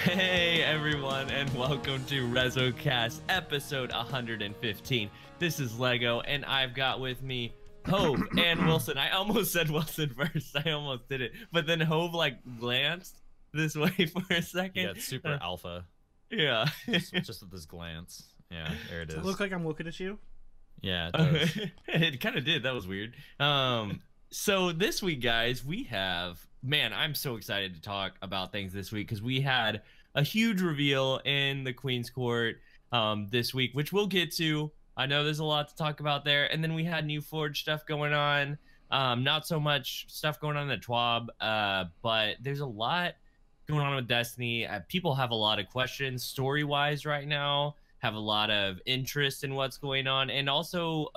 Hey everyone, and welcome to RezoCast episode 115. This is Lego, and I've got with me Hove and Wilson. I almost said Wilson first. I almost did it, but then Hove like glanced this way for a second. Yeah, it's super alpha. Yeah, just with this glance. Yeah, there it is. Does it look like I'm looking at you? Yeah, it does. It kind of did. That was weird. So this week, guys, we have, man, I'm so excited to talk about things this week because we had a huge reveal in the Queen's Court this week, which we'll get to. I know there's a lot to talk about there. And then we had new Forge stuff going on. Not so much stuff going on in the TWAB, but there's a lot going on with Destiny. People have a lot of questions story-wise right now, have a lot of interest in what's going on, and also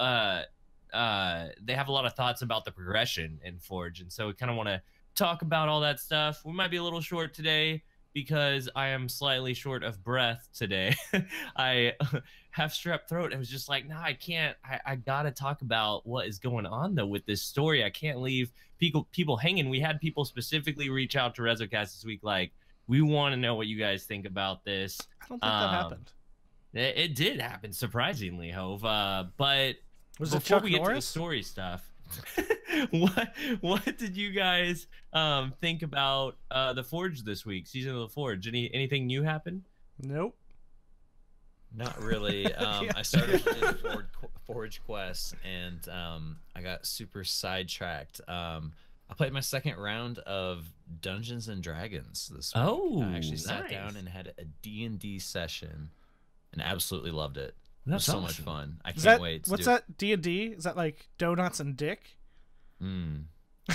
they have a lot of thoughts about the progression in Forge, and so we kind of want to talk about all that stuff. We might be a little short today because I am slightly short of breath today. I have strep throat. I was just like, nah, I can't. I gotta talk about what is going on though with this story. I can't leave people hanging. We had people specifically reach out to RezoCast this week, like, we want to know what you guys think about this. I don't think that happened. It did happen, surprisingly, Hove. But Was it before Chuck we get to the Norris? story stuff, what did you guys think about the Forge this week, season of the Forge? Anything new happen? Nope. Not really. I started to do the Forge quest, and I got super sidetracked. I played my second round of Dungeons and Dragons this week. Oh, I actually sat nice. down and had a D&D session, and absolutely loved it. It That's was so much awesome. fun. I Is can't that wait. what's that D&D? Is that like donuts and dick? Two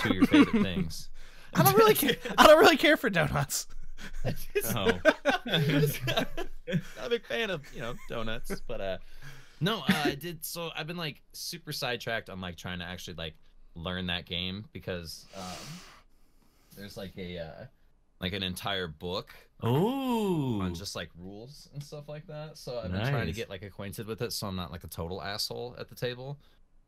of your favorite things. I don't really care. I don't really care for donuts. Oh. Not a big fan of donuts, but no, I did. So I've been like super sidetracked on like trying to actually like learn that game because there's like a like an entire book Oh, on just like rules and stuff like that. So I've been trying to Nice. get like acquainted with it, so I'm not like a total asshole at the table.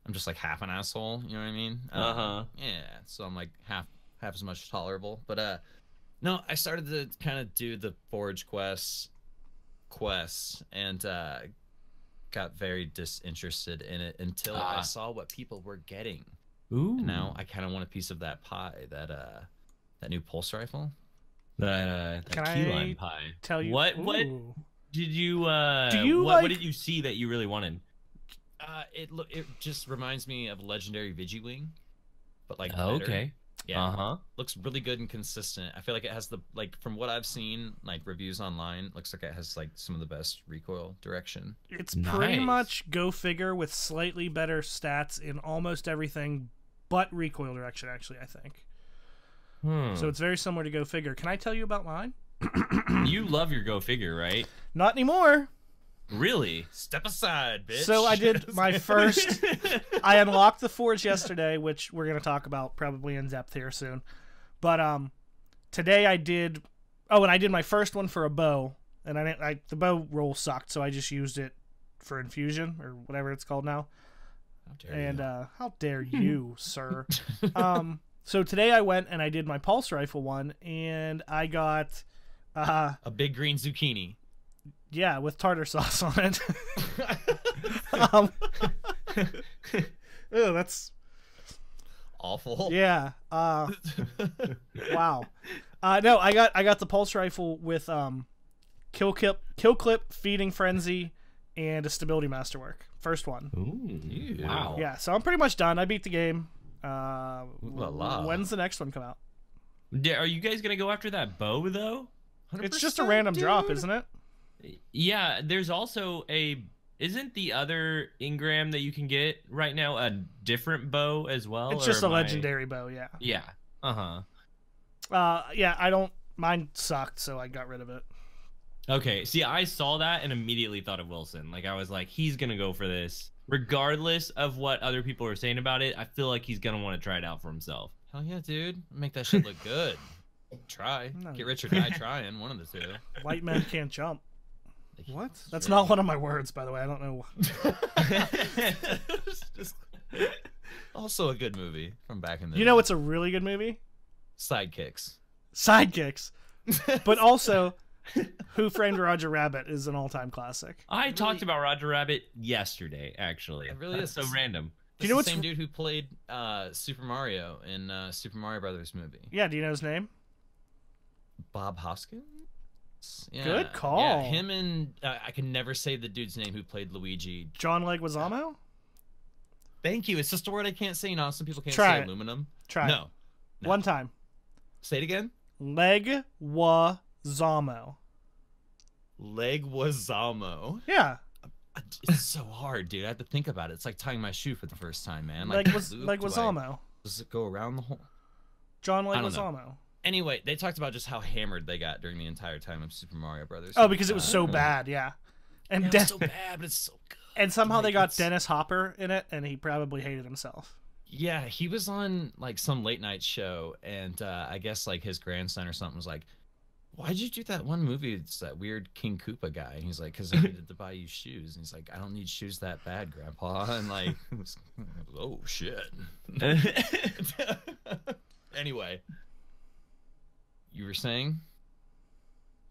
I'm just like half an asshole. You know what I mean? Yeah. So I'm like half as much tolerable. But no, I started to kind of do the Forge quests, and got very disinterested in it until I saw what people were getting. Ooh. And now I kind of want a piece of that pie, that new pulse rifle. That Can key I lime pie. Tell you What Ooh. did you like- what did you see that you really wanted? It just reminds me of legendary Vigiwing, but like Oh, better. okay. Yeah. Looks really good and consistent. I feel like it has the like from what I've seen like reviews online, looks like it has like some of the best recoil direction. It's pretty Nice. much go figure with slightly better stats in almost everything but recoil direction, actually, I think. So it's very similar to go figure. Can I tell you about mine? You love your go figure, right? Not anymore. Really? Step aside, bitch. So I did my first. I unlocked the Forge yesterday, which we're gonna talk about probably in depth here soon. But today I did. Oh, and I did my first one for a bow, and the bow roll sucked, so I just used it for infusion or whatever it's called now. How dare And you. how dare you, sir? So today I went and I did my pulse rifle one, and I got A big green zucchini. yeah, with tartar sauce on it. Ew, that's Awful. yeah. Wow. No, I got the pulse rifle with kill clip, feeding frenzy, and a stability masterwork. First one. Ooh. Wow. Yeah, so I'm pretty much done. I beat the game. la la. When's the next one come out? Are you guys gonna go after that bow though? It's just a 100%, random drop, dude. isn't it? Yeah, there's also isn't the other Ingram that you can get right now a different bow as well? It's or just a am I- legendary bow, yeah. Yeah. Uh-huh. Yeah, I don't. Mine sucked, so I got rid of it. Okay, see, I saw that and immediately thought of Wilson. Like, I was like, he's gonna go for this. Regardless of what other people are saying about it, I feel like he's gonna want to try it out for himself. Hell yeah, dude. Make that shit look good. Try. No. Get rich or die trying. One of the two. White men can't jump. What? That's not one of my words, by the way. I don't know. Just- also a good movie from back in the You know what's a really good movie? Sidekicks. Sidekicks. But also, Who Framed Roger Rabbit is an all-time classic. I talked about Roger Rabbit yesterday, actually. It really That's is so random. Do you know what's the same dude who played Super Mario in Super Mario Brothers movie? Yeah, do you know his name? Bob Hoskins? Yeah. Good call. Yeah, him and I can never say the dude's name who played Luigi. John Leguizamo? Thank you. It's just a word I can't say. You know, some people can't Try say it. aluminum. Try no. it. One time. Say it again. Leguizamo. Leguizamo. Yeah. It's so hard, dude. I have to think about it. It's like tying my shoe for the first time, man. Leguizamo. Does it go around the whole? John Leguizamo. Anyway, they talked about just how hammered they got during the entire time of Super Mario Brothers. Oh, because it was so bad, yeah. And it was so bad, but it's so good. And somehow they got Dennis Hopper in it, and he probably hated himself. Yeah, he was on like some late night show, and I guess like his grandson or something was like, "Why'd you do that one movie? It's that weird King Koopa guy." And he's like, "Because I needed to buy you shoes." And he's like, "I don't need shoes that bad, Grandpa." And like, oh shit. Anyway, you were saying?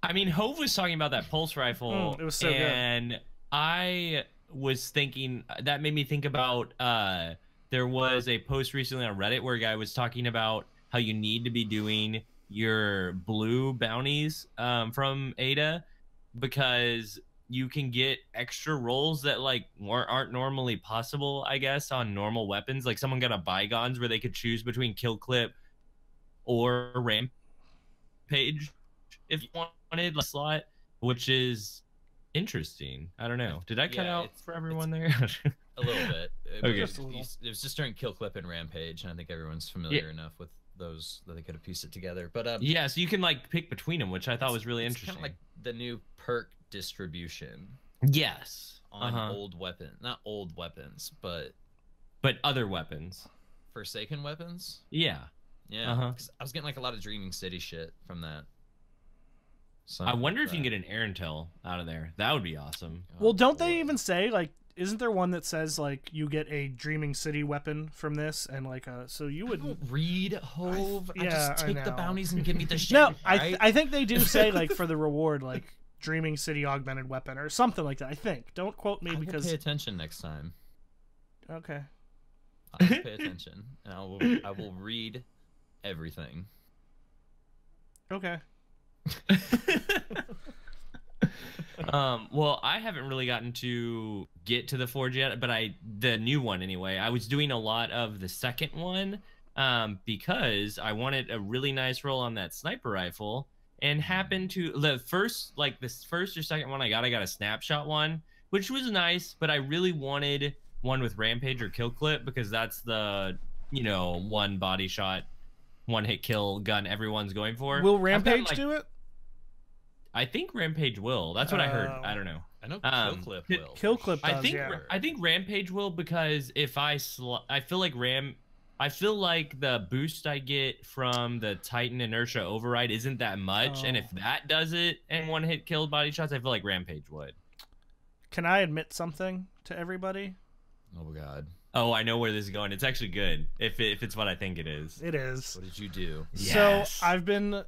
I mean, Hove was talking about that pulse rifle. It was so good. And I was thinking, that made me think about, there was a post recently on Reddit where a guy was talking about how you need to be doing your blue bounties from Ada, because you can get extra rolls that like aren't normally possible, I guess, on normal weapons. Like someone got a Bygones where they could choose between Kill Clip or Rampage if you wanted a slot, which is interesting. I don't know. Did I cut out for everyone there? A little bit. Okay. It was just during Kill Clip and Rampage, and I think everyone's familiar enough with those that they could have pieced it together. But yeah, so you can like pick between them, which I thought was really interesting. Kind of like the new perk distribution. Yes. On old weapons, not old weapons, but other weapons. Forsaken weapons. Yeah. Yeah. Because I was getting like a lot of Dreaming City shit from that. So I wonder if you can get an Aaron out of there. That would be awesome. Well, don't they even say like? Isn't there one that says like you get a Dreaming City weapon from this, and like so you would read Hove? I yeah, just take the bounties and give me the shit. No, right? I think they do say like for the reward like Dreaming City augmented weapon or something like that. I think. Don't quote me because pay attention next time. Okay. I'll pay attention, and I will read everything. Okay. Well, I haven't really gotten to get to the Forge yet, but the new one anyway. I was doing a lot of the second one because I wanted a really nice roll on that sniper rifle, and happened to the first or second one I got a snapshot one, which was nice, but I really wanted one with Rampage or Kill Clip because that's the one body shot, one hit kill gun everyone's going for. Will Rampage do it? I think Rampage will. That's what I heard. I don't know. I know Kill Clip will. Kill Clip does, I think Rampage will, because if I feel like the boost I get from the Titan Inertia Override isn't that much, and if that does it and one hit killed body shots, I feel like Rampage would. Can I admit something to everybody? Oh god. Oh, I know where this is going. It's actually good if it's what I think it is. It is. What did you do? Yes. So I've been.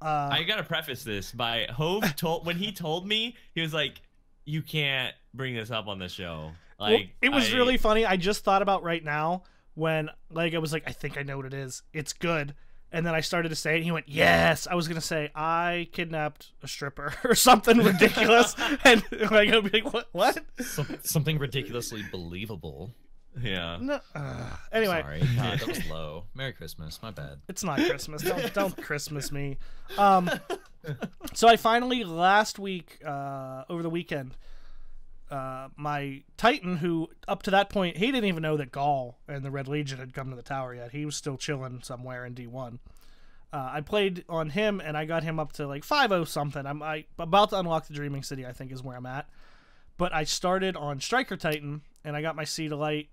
I gotta preface this by Hove when he told me, he was like, "You can't bring this up on the show." Like, well, it was really funny. I just thought about right now when like I was like, I think I know what it is. It's good. And then I started to say it, and he went, yes. I was going to say, I kidnapped a stripper or something ridiculous. And like, I'll be like, what? Something ridiculously believable. Yeah. No, anyway. Sorry. God, that was low. Merry Christmas. My bad. It's not Christmas. Don't Christmas me. So I finally, last week, over the weekend, my Titan, who up to that point, he didn't even know that Gaul and the Red Legion had come to the tower yet. He was still chilling somewhere in D1. I played on him, and I got him up to like 5-0 something. I'm about to unlock the Dreaming City, I think is where I'm at. But I started on Striker Titan, and I got my Seed of Light,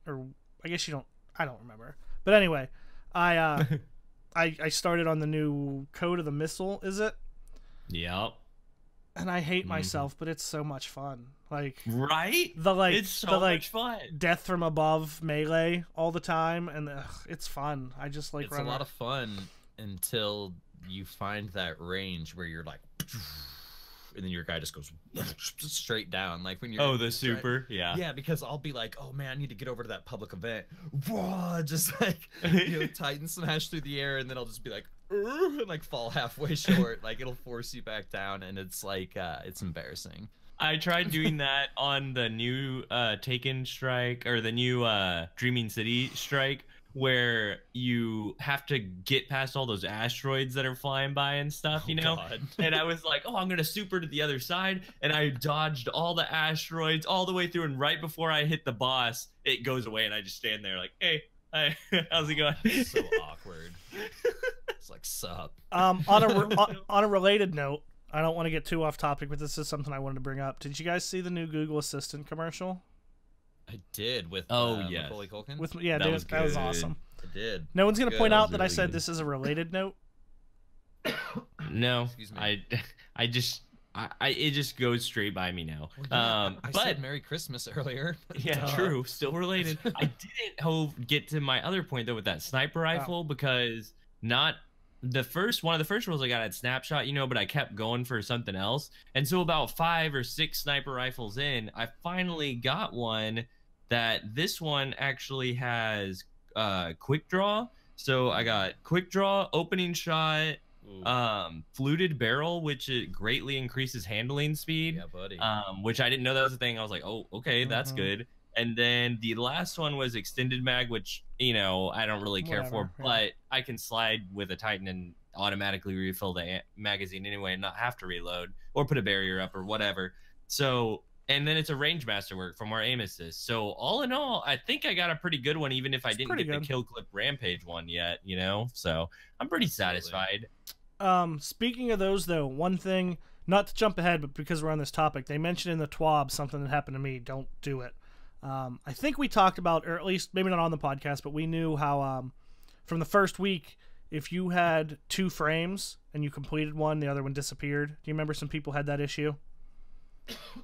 or I guess I don't remember. But anyway, I started on the new Code of the Missile, is it? Yep. And I hate myself, but it's so much fun. Like, right? It's so much fun. Death from above melee all the time, and it's fun. I just like. It's a lot of fun until you find that range where you're like, and then your guy just goes straight down. Like when you're the super, yeah, because I'll be like, oh man, I need to get over to that public event, just like Titan smash through the air, and then I'll just be like, and like fall halfway short. Like it'll force you back down, and it's like it's embarrassing. I tried doing that on the new Taken strike, or the new Dreaming City strike, where you have to get past all those asteroids that are flying by and stuff, you know? God. And I was like, oh, I'm going to super to the other side. And I dodged all the asteroids all the way through. And right before I hit the boss, it goes away. And I just stand there like, hey, hi, how's it going? So awkward. It's like, sup. On a related note, I don't want to get too off topic, but this is something I wanted to bring up. Did you guys see the new Google Assistant commercial? I did with yes. Macaulay Culkin. That was awesome. I did. No one's gonna point out that I really said good. this is a related note. No, Excuse me. I just it just goes straight by me now. I But said Merry Christmas earlier. yeah, true, still related. I didn't get to my other point though with that sniper rifle because not one of the first rules I got at Snapshot, but I kept going for something else. And so about 5 or 6 sniper rifles in, I finally got one that this one actually has quick draw. So I got quick draw, opening shot, fluted barrel, which it greatly increases handling speed. Yeah, buddy. Which I didn't know that was a thing. I was like, oh, okay, that's good. And then the last one was extended mag, which I don't really care for, but I can slide with a Titan and automatically refill the magazine anyway and not have to reload or put a barrier up or whatever. So, and then it's a range masterwork from our aim assist. So all in all, I think I got a pretty good one, even if I didn't get the kill clip rampage one yet. So I'm pretty satisfied. Speaking of those though, one thing, not to jump ahead, but because we're on this topic, they mentioned in the TWAB something that happened to me. Don't do it. I think we talked about, or at least maybe not on the podcast, but we knew how from the first week, if you had 2 frames and you completed one, the other one disappeared. Do you remember some people had that issue?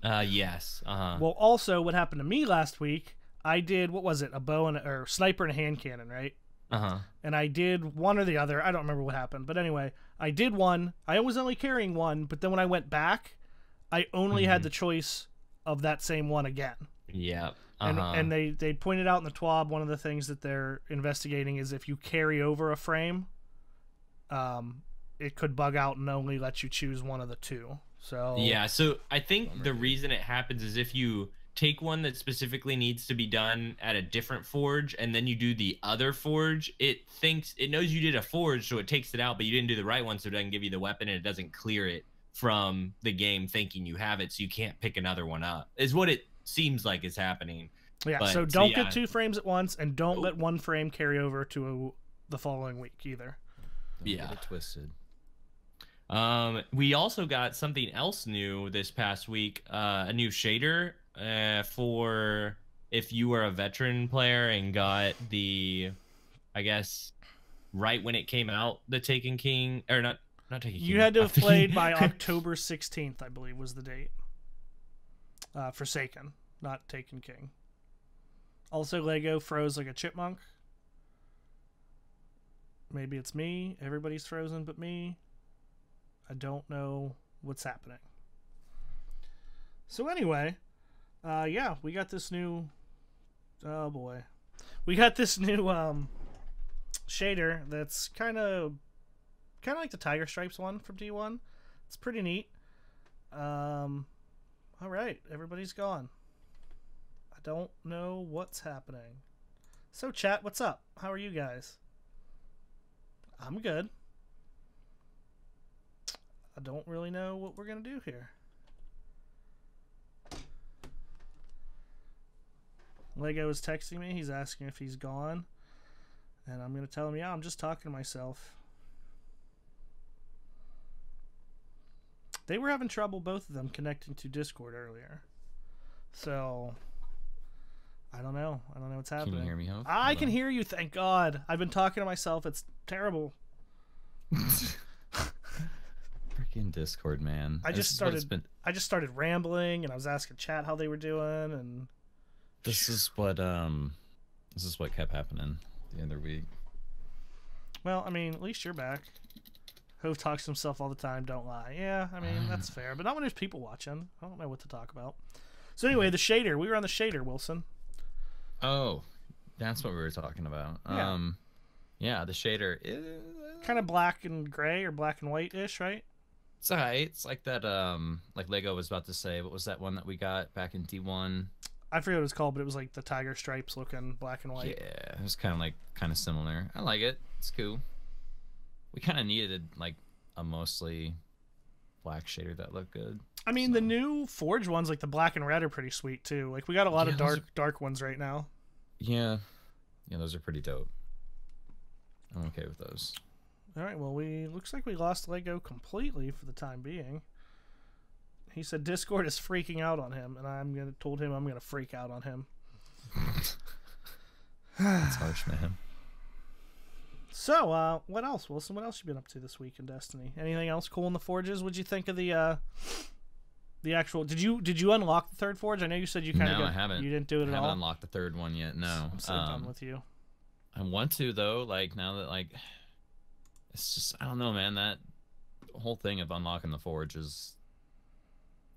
Yes. Well, also what happened to me last week, I did, what was it? A bow or sniper and a hand cannon, right? And I did one or the other. I don't remember what happened, but anyway, I did one. I was only carrying one, but then when I went back, I only had the choice of that same one again. Yeah. And they pointed out in the TWAB, one of the things that they're investigating is if you carry over a frame, it could bug out and only let you choose one of the 2. So yeah, so I think the reason it happens is if you take one that specifically needs to be done at a different forge and then you do the other forge, it knows you did a forge, so it takes it out, but you didn't do the right one, so it doesn't give you the weapon and it doesn't clear it from the game thinking you have it, so you can't pick another one up, is what it seems like is happening. Yeah, so don't get 2 frames at once, and don't let 1 frame carry over to the following week either. Don't get it twisted. We also got something else new this past week, a new shader for if you were a veteran player and got the, I guess, right when it came out, the Taken King, or not Taken King. You had to have played by October 16th, I believe was the date. Forsaken, not Taken King. Also, Lego froze like a chipmunk. Maybe it's me. Everybody's frozen but me. I don't know what's happening. So anyway, yeah, we got this new... Oh boy. We got this new shader that's kind of like the Tiger Stripes one from D1. It's pretty neat. Alright, everybody's gone. I don't know what's happening. So chat, what's up? How are you guys? I'm good. I don't really know what we're going to do here. Lego is texting me. He's asking if he's gone. And I'm going to tell him, yeah, I'm just talking to myself. They were having trouble, both of them, connecting to Discord earlier. So, I don't know. I don't know what's happening. Can you hear me, Hope? I can hear you, thank God. I've been talking to myself. It's terrible. Freaking Discord, man. I just started rambling, and I was asking chat how they were doing, and this is what kept happening the other week. well, I mean, at least you're back. Hove talks to himself all the time. Don't lie. Yeah, I mean that's fair, but not when there's people watching. I don't know what to talk about. So anyway, the shader. We were on the shader, Wilson. Oh, that's what we were talking about. Yeah. Yeah, the shader is Kind of black and gray or black and white ish, right? it's alright. It's like that. Like Lego was about to say. What was that one that we got back in D1? I forget what it was called, but it was like the tiger stripes looking black and white. Yeah, it was kind of similar. I like it. It's cool. We kind of needed like a mostly black shader that looked good. I mean, the new Forge ones, like the black and red, are pretty sweet too. Like we got a lot of dark ones right now. Yeah, those are pretty dope. I'm okay with those. All right, well, looks like we lost Lego completely for the time being. He said Discord is freaking out on him, and told him I'm gonna freak out on him. That's harsh, man. So, what else, Wilson? What else you been up to this week in Destiny? Anything else cool in the forges? What'd you think of the actual? Did you unlock the third forge? I know you said you kind of. No, I haven't. You didn't do it at all. I haven't unlocked the third one yet. No. I'm so done with you. I want to though. Like now that it's just I don't know, man. That whole thing of unlocking the forge is.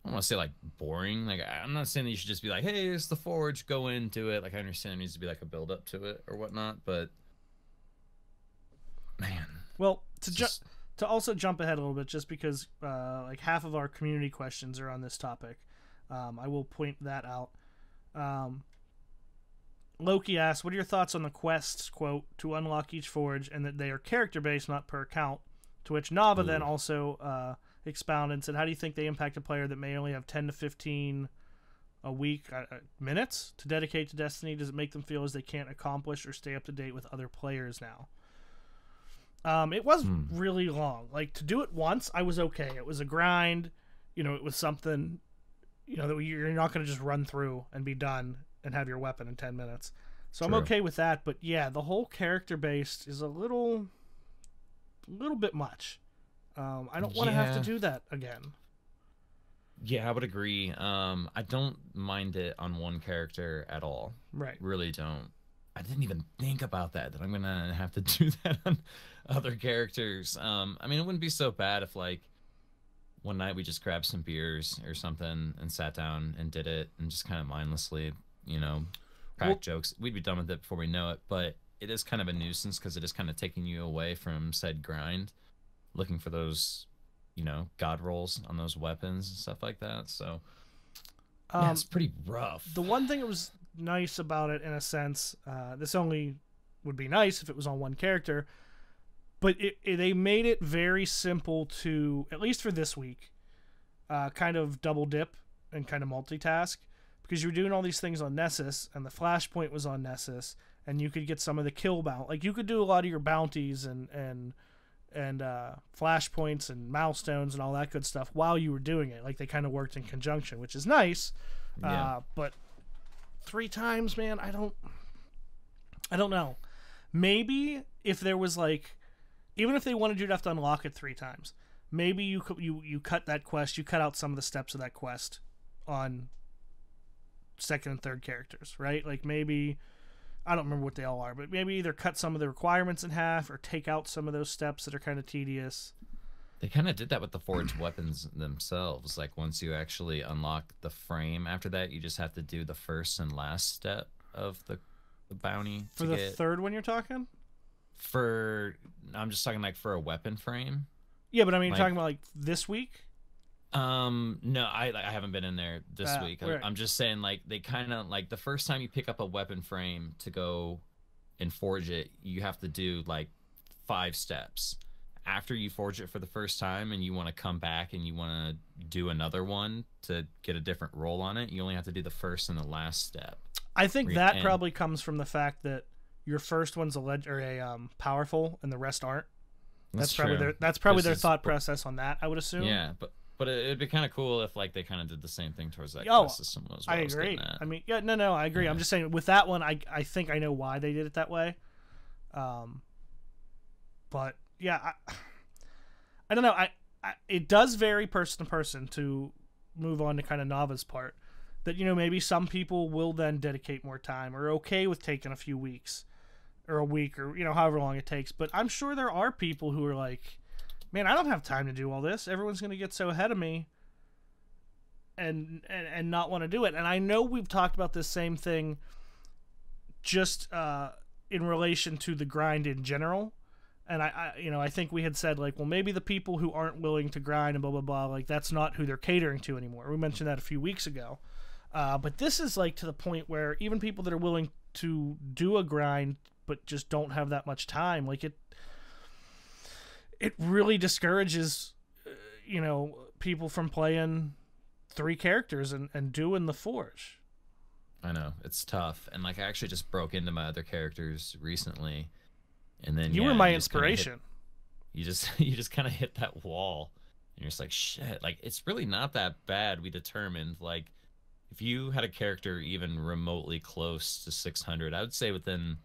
I don't want to say like boring. Like I'm not saying that you should just be like, hey, it's the forge, go into it. Like I understand there needs to be like a build up to it or whatnot, but man. Well, to also jump ahead a little bit, just because like half of our community questions are on this topic, I will point that out. Loki asks, "What are your thoughts on the quests quote to unlock each forge, and that they are character based, not per account?" To which Nava then also expounded and said, "How do you think they impact a player that may only have 10 to 15 a week minutes to dedicate to Destiny? Does it make them feel as they can't accomplish or stay up to date with other players now?" It was really long. Like, to do it once, I was okay. It was a grind. It was something, that you're not going to just run through and be done and have your weapon in 10 minutes. So True. I'm okay with that. But yeah, the whole character-based is a little bit much. I don't want to have to do that again. Yeah, I would agree. I don't mind it on one character at all. Right. Really don't. I didn't even think about that I'm going to have to do that on other characters. I mean, it wouldn't be so bad if, like, one night we just grabbed some beers or something and sat down and did it and just kind of mindlessly, crack jokes. We'd be done with it before we know it, but it is kind of a nuisance because it is kind of taking you away from said grind, looking for those, god rolls on those weapons and stuff like that. So, yeah, it's pretty rough. The one thing that was nice about it, in a sense, this only would be nice if it was on one character, but they made it very simple to, at least for this week, kind of double dip and kind of multitask, because you were doing all these things on Nessus, and the flashpoint was on Nessus, and you could get some of the kill bounty. Like, you could do a lot of your bounties and flashpoints and milestones and all that good stuff while you were doing it. Like, they kind of worked in conjunction, which is nice. Yeah. But 3 times, man, I don't know. Maybe if there was, like, even if they wanted you to have to unlock it 3 times, maybe you cut that quest, you cut out some of the steps of that quest on second and third characters, right? Like, maybe, I don't remember what they all are, but maybe either cut some of the requirements in half or take out some of those steps that are kind of tedious. They kind of did that with the forged weapons themselves. Like, once you actually unlock the frame, after that, you just have to do the first and last step of the bounty. For the third one you're talking? I'm just talking, like, for a weapon frame. Yeah, but I mean, you're talking about, like, this week? No, I haven't been in there this week. Right. I'm just saying, like, they kind of, like, the first time you pick up a weapon frame to go and forge it, you have to do, like, 5 steps. After you forge it for the first time and you want to come back and you want to do another one to get a different roll on it, you only have to do the first and the last step. I think that probably comes from the fact that your first one's powerful and the rest aren't. That's probably their thought process on that, I would assume. Yeah, but it'd be kind of cool if, like, they kind of did the same thing towards that quest system. I agree. I mean, yeah, no, I agree. Yeah. I'm just saying with that one, I think I know why they did it that way. But yeah, I don't know. It does vary person to person, to move on to kind of Nava's part. That, maybe some people will then dedicate more time or okay with taking a few weeks or a week or, however long it takes. But I'm sure there are people who are like, man, I don't have time to do all this. Everyone's going to get so ahead of me and not want to do it. And I know we've talked about this same thing just in relation to the grind in general. And I think we had said, like, well, maybe the people who aren't willing to grind and blah, blah, blah, like, that's not who they're catering to anymore. We mentioned that a few weeks ago. But this is, like, to the point where even people that are willing to do a grind but just don't have that much time, like, it really discourages, people from playing 3 characters and doing the Forge. I know. It's tough. And, like, I actually just broke into my other characters recently. And then you were my inspiration. You just kind of hit that wall, and you're just like, shit. Like, it's really not that bad. We determined, like, if you had a character even remotely close to 600, I would say within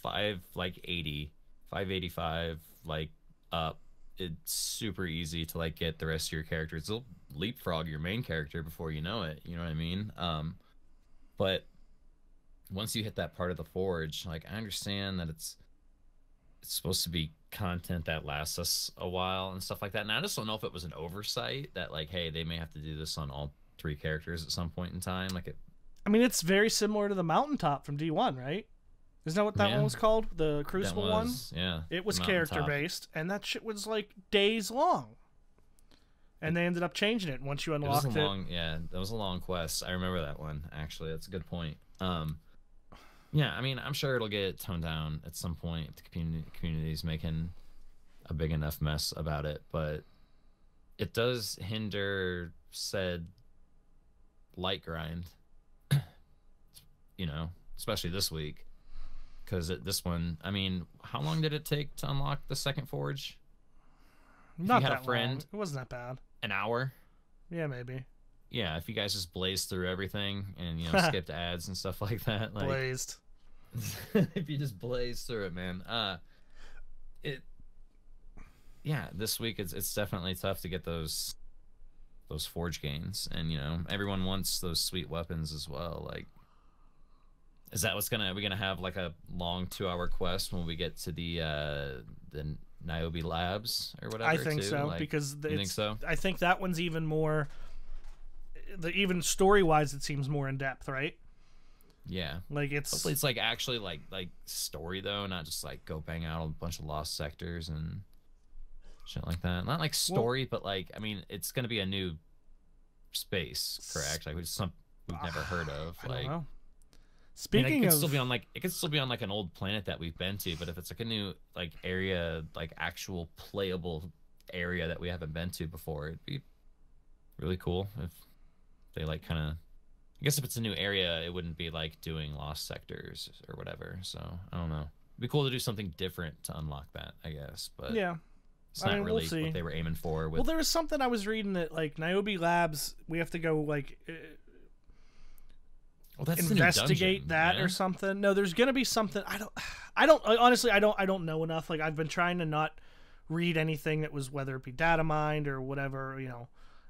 585, like, up, it's super easy to, like, get the rest of your characters. They'll leapfrog your main character before you know it. You know what I mean? But once you hit that part of the Forge, like, I understand that it's supposed to be content that lasts us a while and stuff like that. And I just don't know if it was an oversight that, like, hey, they may have to do this on all 3 characters at some point in time. Like, it's very similar to the Mountaintop from D1, right? Isn't that what that one was called? The Crucible one? Yeah. It was character-based, and that shit was, like, days long. And they ended up changing it once you unlocked it. Yeah, that was a long quest. I remember that one, actually. That's a good point. Yeah, I'm sure it'll get toned down at some point if the community's making a big enough mess about it, but it does hinder said light grind, especially this week. Because this one, how long did it take to unlock the second Forge? Not that long. It wasn't that bad. An hour? Yeah, maybe. Yeah, if you guys just blazed through everything and, skipped ads and stuff like that. Like, blazed. If you just blaze through it, man. This week it's definitely tough to get those Forge gains, and everyone wants those sweet weapons as well. Like, is that are we gonna have like a long 2-hour quest when we get to the Niobe Labs or whatever? I think so, like, because you think so? I think that one's even more. Even story-wise, it seems more in depth, right? Yeah, like hopefully it's like actually like story though, not just like go bang out a bunch of lost sectors and shit like that. Not like story, but like it's gonna be a new space, correct? Like we've never heard of. I don't know. Speaking it could still be on like an old planet that we've been to, but if it's like a new like area, like actual playable area that we haven't been to before, it'd be really cool if they like kind of. I guess if it's a new area, it wouldn't be like doing lost sectors or whatever. So I don't know. It'd be cool to do something different to unlock that, I guess. But yeah, it's not really what they were aiming for. Well, there was something I was reading that like Niobe Labs, we have to go like investigate that or something. No, there's gonna be something. I don't honestly. I don't know enough. Like I've been trying to not read anything that was whether it be data mined or whatever,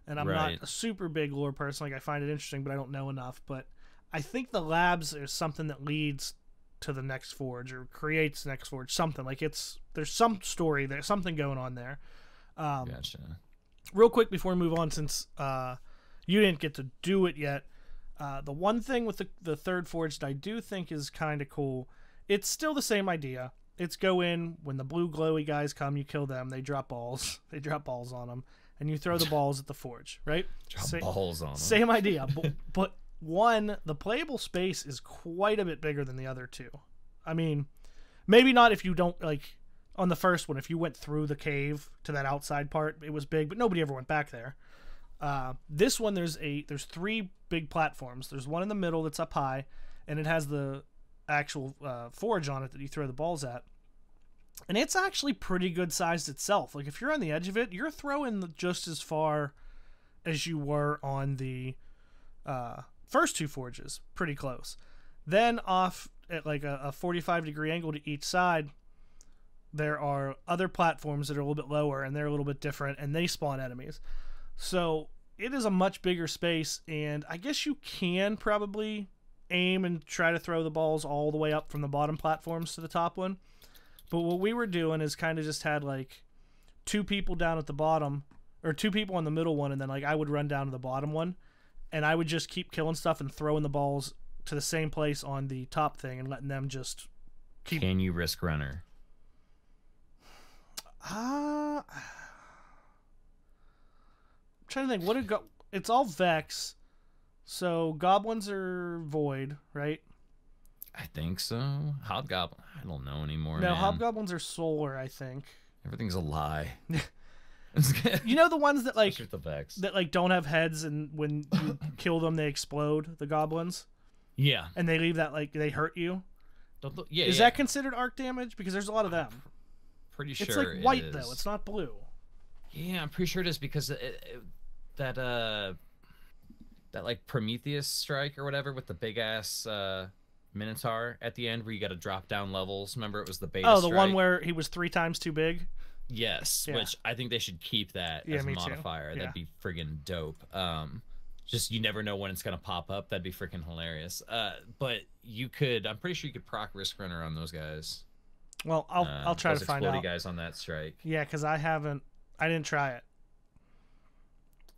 And I'm not a super big lore person. Like I find it interesting, but I don't know enough. But I think the labs is something that leads to the next Forge or creates the next Forge. Something like there's some story there, something going on there. Gotcha. Real quick before we move on, since you didn't get to do it yet, the one thing with the third Forge that I do think is kind of cool. It's still the same idea. It's go in when the blue glowy guys come, you kill them. They drop balls. They drop balls on them. And you throw the balls at the Forge, right? Balls on them. Same idea. But one, the playable space is quite a bit bigger than the other two. Maybe not if you don't, like, on the first one, if you went through the cave to that outside part, it was big, but nobody ever went back there. This one, there's 3 big platforms. There's one in the middle that's up high, and it has the actual Forge on it that you throw the balls at. And it's actually pretty good sized itself. Like if you're on the edge of it, you're throwing just as far as you were on the first 2 Forges. Pretty close. Then off at like a 45-degree angle to each side, there are other platforms that are a little bit lower, and they're a little bit different, and they spawn enemies. So it is a much bigger space, and I guess you can probably aim and try to throw the balls all the way up from the bottom platforms to the top one. But what we were doing is kind of just had like 2 people down at the bottom, or 2 people on the middle one, and then like I would run down to the bottom one, and I would just keep killing stuff and throwing the balls to the same place on the top thing and letting them just keep. Can you risk runner? I'm trying to think. What did it's all Vex, so goblins are void, right? I think so. Hobgoblin. I don't know anymore. No, man. hobgoblins are solar, I think. Everything's a lie. You know the ones that like the Vex. that like don't have heads, and when you kill them they explode. The goblins. Yeah. And they leave that like they hurt you. Yeah. Is that considered arc damage? Because there's a lot of them. Pretty sure it's like white though. It's not blue. Yeah, I'm pretty sure it is because that like Prometheus strike or whatever with the big ass Minotaur at the end where you got to drop down levels. Remember, it was the beta. Oh, the one where he was 3 times too big. Yes, Yeah. which I think they should keep that as a modifier. Yeah. That'd be friggin' dope. Just you never know when it's gonna pop up. That'd be freaking hilarious. But you could. I'm pretty sure you could proc risk runner on those guys. Well, I'll try to find out. Guys on that strike. Yeah, because I didn't try it.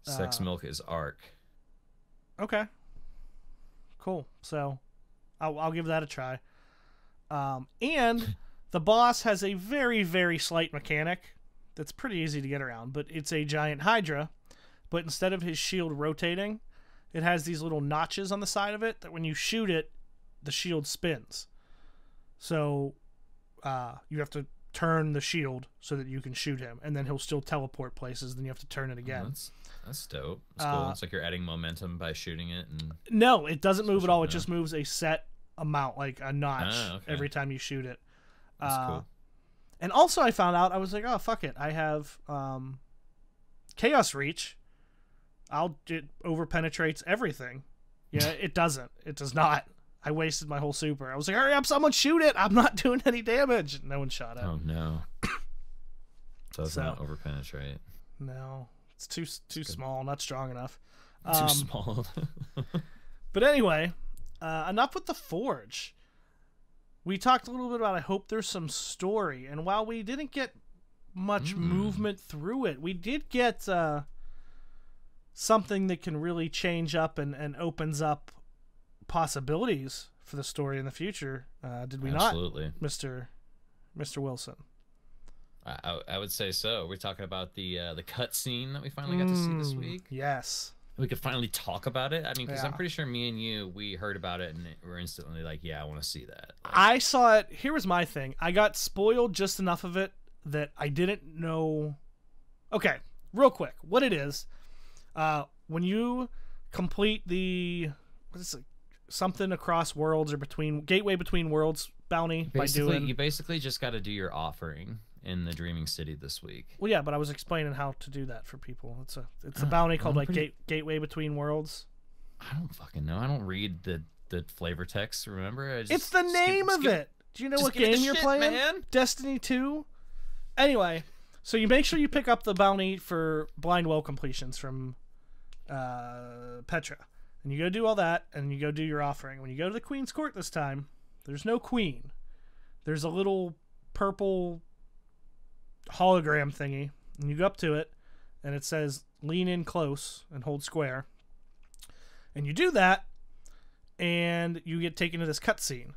Sex Milk is arc. Okay. Cool. So, I'll give that a try. And the boss has a very, very slight mechanic that's pretty easy to get around, but it's a giant Hydra. But instead of his shield rotating, it has these little notches on the side of it that when you shoot it, the shield spins. So you have to turn the shield so that you can shoot him, and then he'll still teleport places. Then you have to turn it again. That's dope. It's cool. It's like you're adding momentum by shooting it. And no, it doesn't move at all. It just moves a set amount, like a notch, okay. every time you shoot it. That's cool. And also I found out, I was like, oh, fuck it. I have Chaos Reach. It over-penetrates everything. Yeah, it doesn't. It does not. I wasted my whole super. I was like, hurry up, someone shoot it. I'm not doing any damage. No one shot it. Oh, no. Does not over-penetrate. No. It's too small, not strong enough. Too small. But anyway, enough with the Forge. We talked a little bit about I hope there's some story. And while we didn't get much movement through it, we did get something that can really change up and opens up possibilities for the story in the future. Did we Absolutely. not, Mr. Wilson? I would say so. We're talking about the cut scene that we finally got to see this week. Yes. We could finally talk about it. I mean, because Yeah. I'm pretty sure me and you, we heard about it and we're instantly like, yeah, I want to see that. Like, I saw it. Here was my thing. I got spoiled just enough of it that I didn't know. Okay, real quick. What it is, when you complete the, what is it? Something across worlds or gateway between worlds bounty you basically just got to do your offering in the Dreaming City this week. Well, yeah, but I was explaining how to do that for people. It's a bounty called Gateway Between Worlds. I don't fucking know. I don't read the flavor text. Remember? It's the name of it. Do you know what game you're playing? Man. Destiny 2. Anyway, so you make sure you pick up the bounty for blind well completions from Petra. And you go do all that, and you go do your offering. When you go to the Queen's Court this time, there's no queen. There's a little purple hologram thingy, and you go up to it, and it says, lean in close and hold square. And you do that, and you get taken to this cutscene.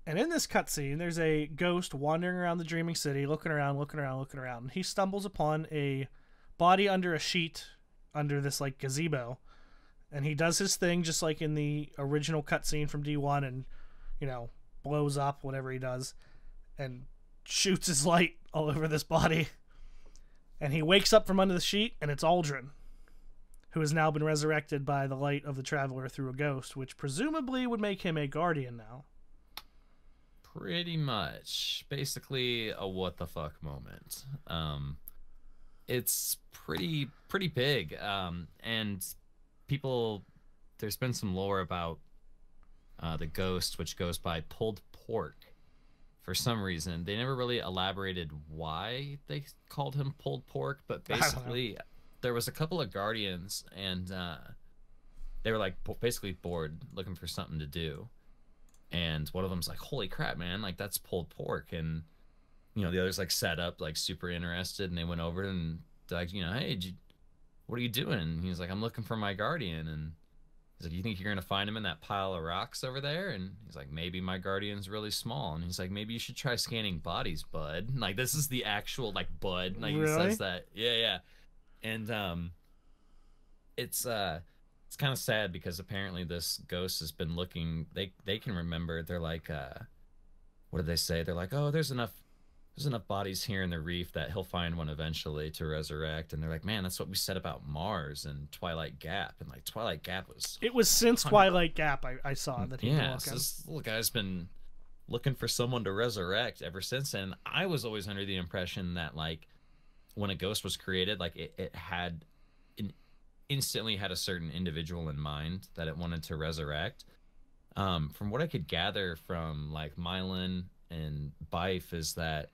And in this cutscene, there's a ghost wandering around the Dreaming City, looking around. And he stumbles upon a body under a sheet under this, like, gazebo. And he does his thing just like in the original cutscene from D1 and, blows up whatever he does and shoots his light all over this body. And he wakes up from under the sheet, and it's Aldrin, who has now been resurrected by the light of the Traveler through a ghost, which presumably would make him a Guardian now. Pretty much. Basically a what the fuck moment. It's pretty big. And people, there's been some lore about the ghost, which goes by pulled pork. For some reason, they never really elaborated why they called him pulled pork, but basically there was a couple of guardians, and they were like basically bored, looking for something to do. And one of them's like, holy crap, man, like that's pulled pork. And the others like sat up like super interested, and they went over and they're like, hey, what are you doing? And he's like, I'm looking for my guardian. And he's like, you think you're gonna find him in that pile of rocks over there? And he's like, maybe my guardian's really small. And he's like, maybe you should try scanning bodies, bud. And, like, this is the actual like bud. Like really? He says that. Yeah. And it's kind of sad because apparently this ghost has been looking. They can remember. They're like, what did they say? They're like, oh, there's enough bodies here in the reef that he'll find one eventually to resurrect. And they're like, man, that's what we said about Mars and Twilight Gap. And like Twilight Gap was, it was since Twilight Gap I saw that he so this little guy's been looking for someone to resurrect ever since. And I was always under the impression that like when a ghost was created, like it had instantly had a certain individual in mind that it wanted to resurrect. From what I could gather from like Mylan and Bife is that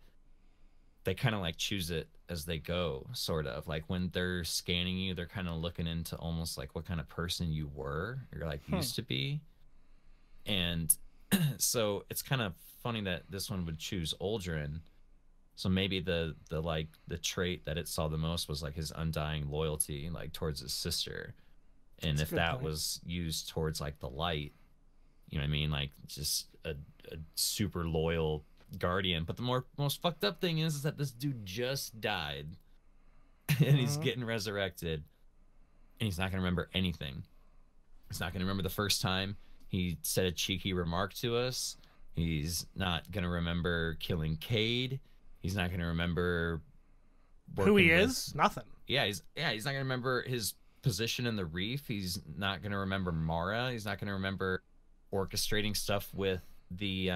they kind of like choose it as they go, sort of like when they're scanning you, they're kind of looking into almost like what kind of person you were or like used to be. And so it's kind of funny that this one would choose Uldren. So maybe the trait that it saw the most was like his undying loyalty like towards his sister. And if that was used towards like the light, you know what I mean, like just a super loyal guardian. But the most fucked up thing is that this dude just died and he's getting resurrected and he's not gonna remember anything. He's not gonna remember the first time he said a cheeky remark to us. He's not gonna remember killing Cade. He's not gonna remember who he is. Nothing. Yeah, he's not gonna remember his position in the reef. He's not gonna remember Mara. He's not gonna remember orchestrating stuff with the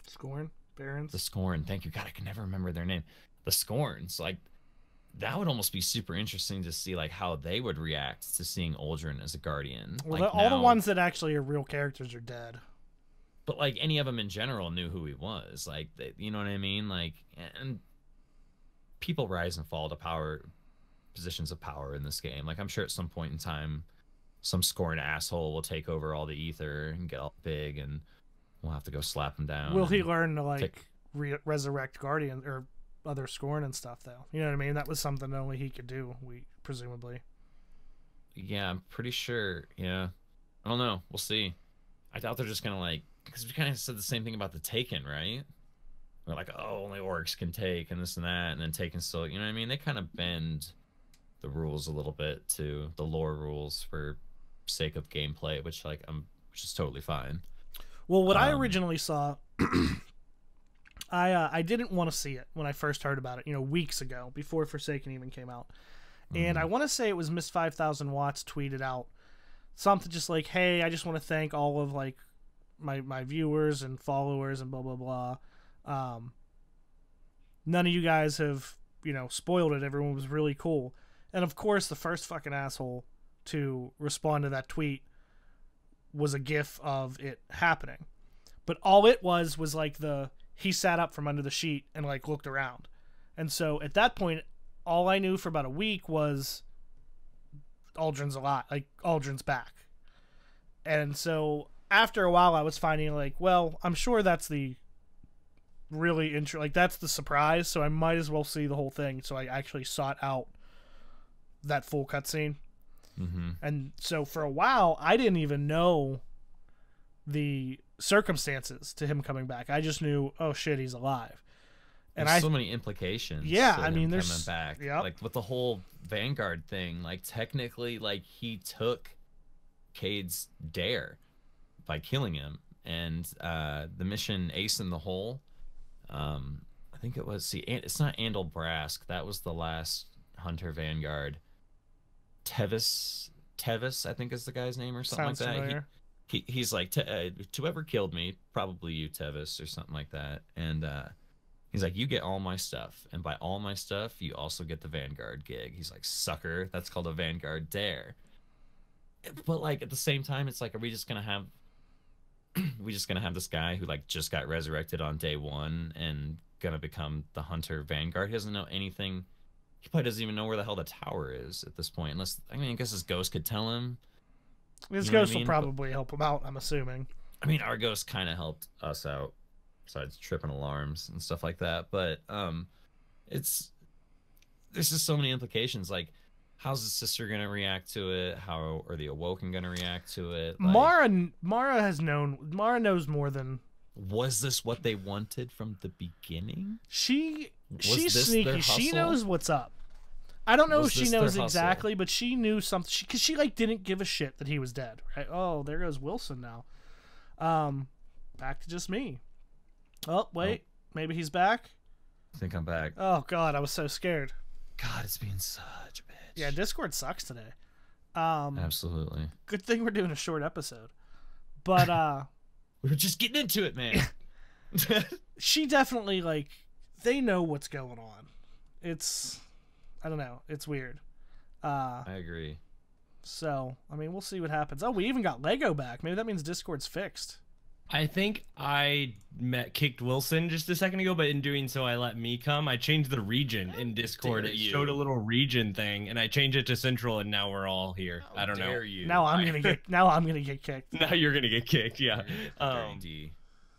Scorn Barons. The Scorn. Thank you, God. I can never remember their name. The Scorns. Like that would almost be super interesting to see like how they would react to seeing Uldren as a guardian. Well, like all the ones that actually are real characters are dead. But like any of them in general knew who he was. Like you know what I mean? Like, and people rise and fall to positions of power in this game. Like I'm sure at some point in time some Scorn asshole will take over all the ether and get all big, and we'll have to go slap him down. Will he learn to like resurrect Guardian or other Scorn and stuff though? You know what I mean? That was something only he could do, presumably. Yeah, I'm pretty sure. Yeah, I don't know. We'll see. I doubt they're just gonna like, because we kind of said the same thing about the Taken, right? We're like, oh, only orcs can take and this and that, and then Taken still. You know what I mean? They kind of bend the rules a little bit to the lore rules for sake of gameplay, which is totally fine. Well, what I originally saw, I didn't want to see it when I first heard about it, weeks ago, before Forsaken even came out. And I want to say it was Miss 5000 Watts tweeted out something just like, hey, I just want to thank all of like my viewers and followers and blah, blah, blah. None of you guys have, spoiled it. Everyone was really cool. And of course, the first fucking asshole to respond to that tweet was a gif of it happening. But all it was like he sat up from under the sheet and like looked around. And so at that point, all I knew for about a week was Uldren's alive, like Uldren's back. And so after a while I was finding like, well, I'm sure that's the really that's the surprise, so I might as well see the whole thing. So I actually sought out that full cutscene. And so for a while I didn't even know the circumstances to him coming back. I just knew, oh shit, he's alive. And there's so many implications. Yeah, I mean, there's coming back. Yep. Like with the whole Vanguard thing, like technically, like he took Cade's dare by killing him, and the mission Ace in the Hole. I think it was. It's not Andal Brask. That was the last Hunter Vanguard. Tevis, I think is the guy's name or something. Sounds like that. Familiar. He's like, whoever killed me, probably you, Tevis, or something like that. And he's like, you get all my stuff, and by all my stuff, you also get the Vanguard gig. He's like, sucker, that's called a Vanguard dare. But like at the same time, it's like, are we just gonna have this guy who like just got resurrected on day one and gonna become the Hunter Vanguard? He doesn't know anything. He probably doesn't even know where the hell the tower is at this point. Unless, I mean, I guess his ghost could tell him. His ghost will probably help him out, I'm assuming. I mean, our ghost kind of helped us out besides tripping alarms and stuff like that. But it's there's just so many implications. Like, how's the sister gonna react to it? How are the Awoken gonna react to it? Like, Mara knows more than. Was this what they wanted from the beginning? She's sneaky. She knows what's up. I don't know if she knows exactly, but she knew something. Because she like didn't give a shit that he was dead. Right? Oh, there goes Wilson now. Back to just me. Oh wait, maybe he's back. I think I'm back. Oh God, I was so scared. God, it's being such a bitch. Yeah, Discord sucks today. Absolutely. Good thing we're doing a short episode. But we were just getting into it, man. she definitely, like, they know what's going on. It's, I don't know, it's weird. I agree. So, I mean, we'll see what happens. Oh, we even got Lego back. Maybe that means Discord's fixed. I think I kicked Wilson just a second ago, but in doing so, I let me come. I changed the region in Discord. It showed a little region thing, and I changed it to Central, and now we're all here. I don't know. Now I'm gonna get kicked. Now you're gonna get kicked. Yeah.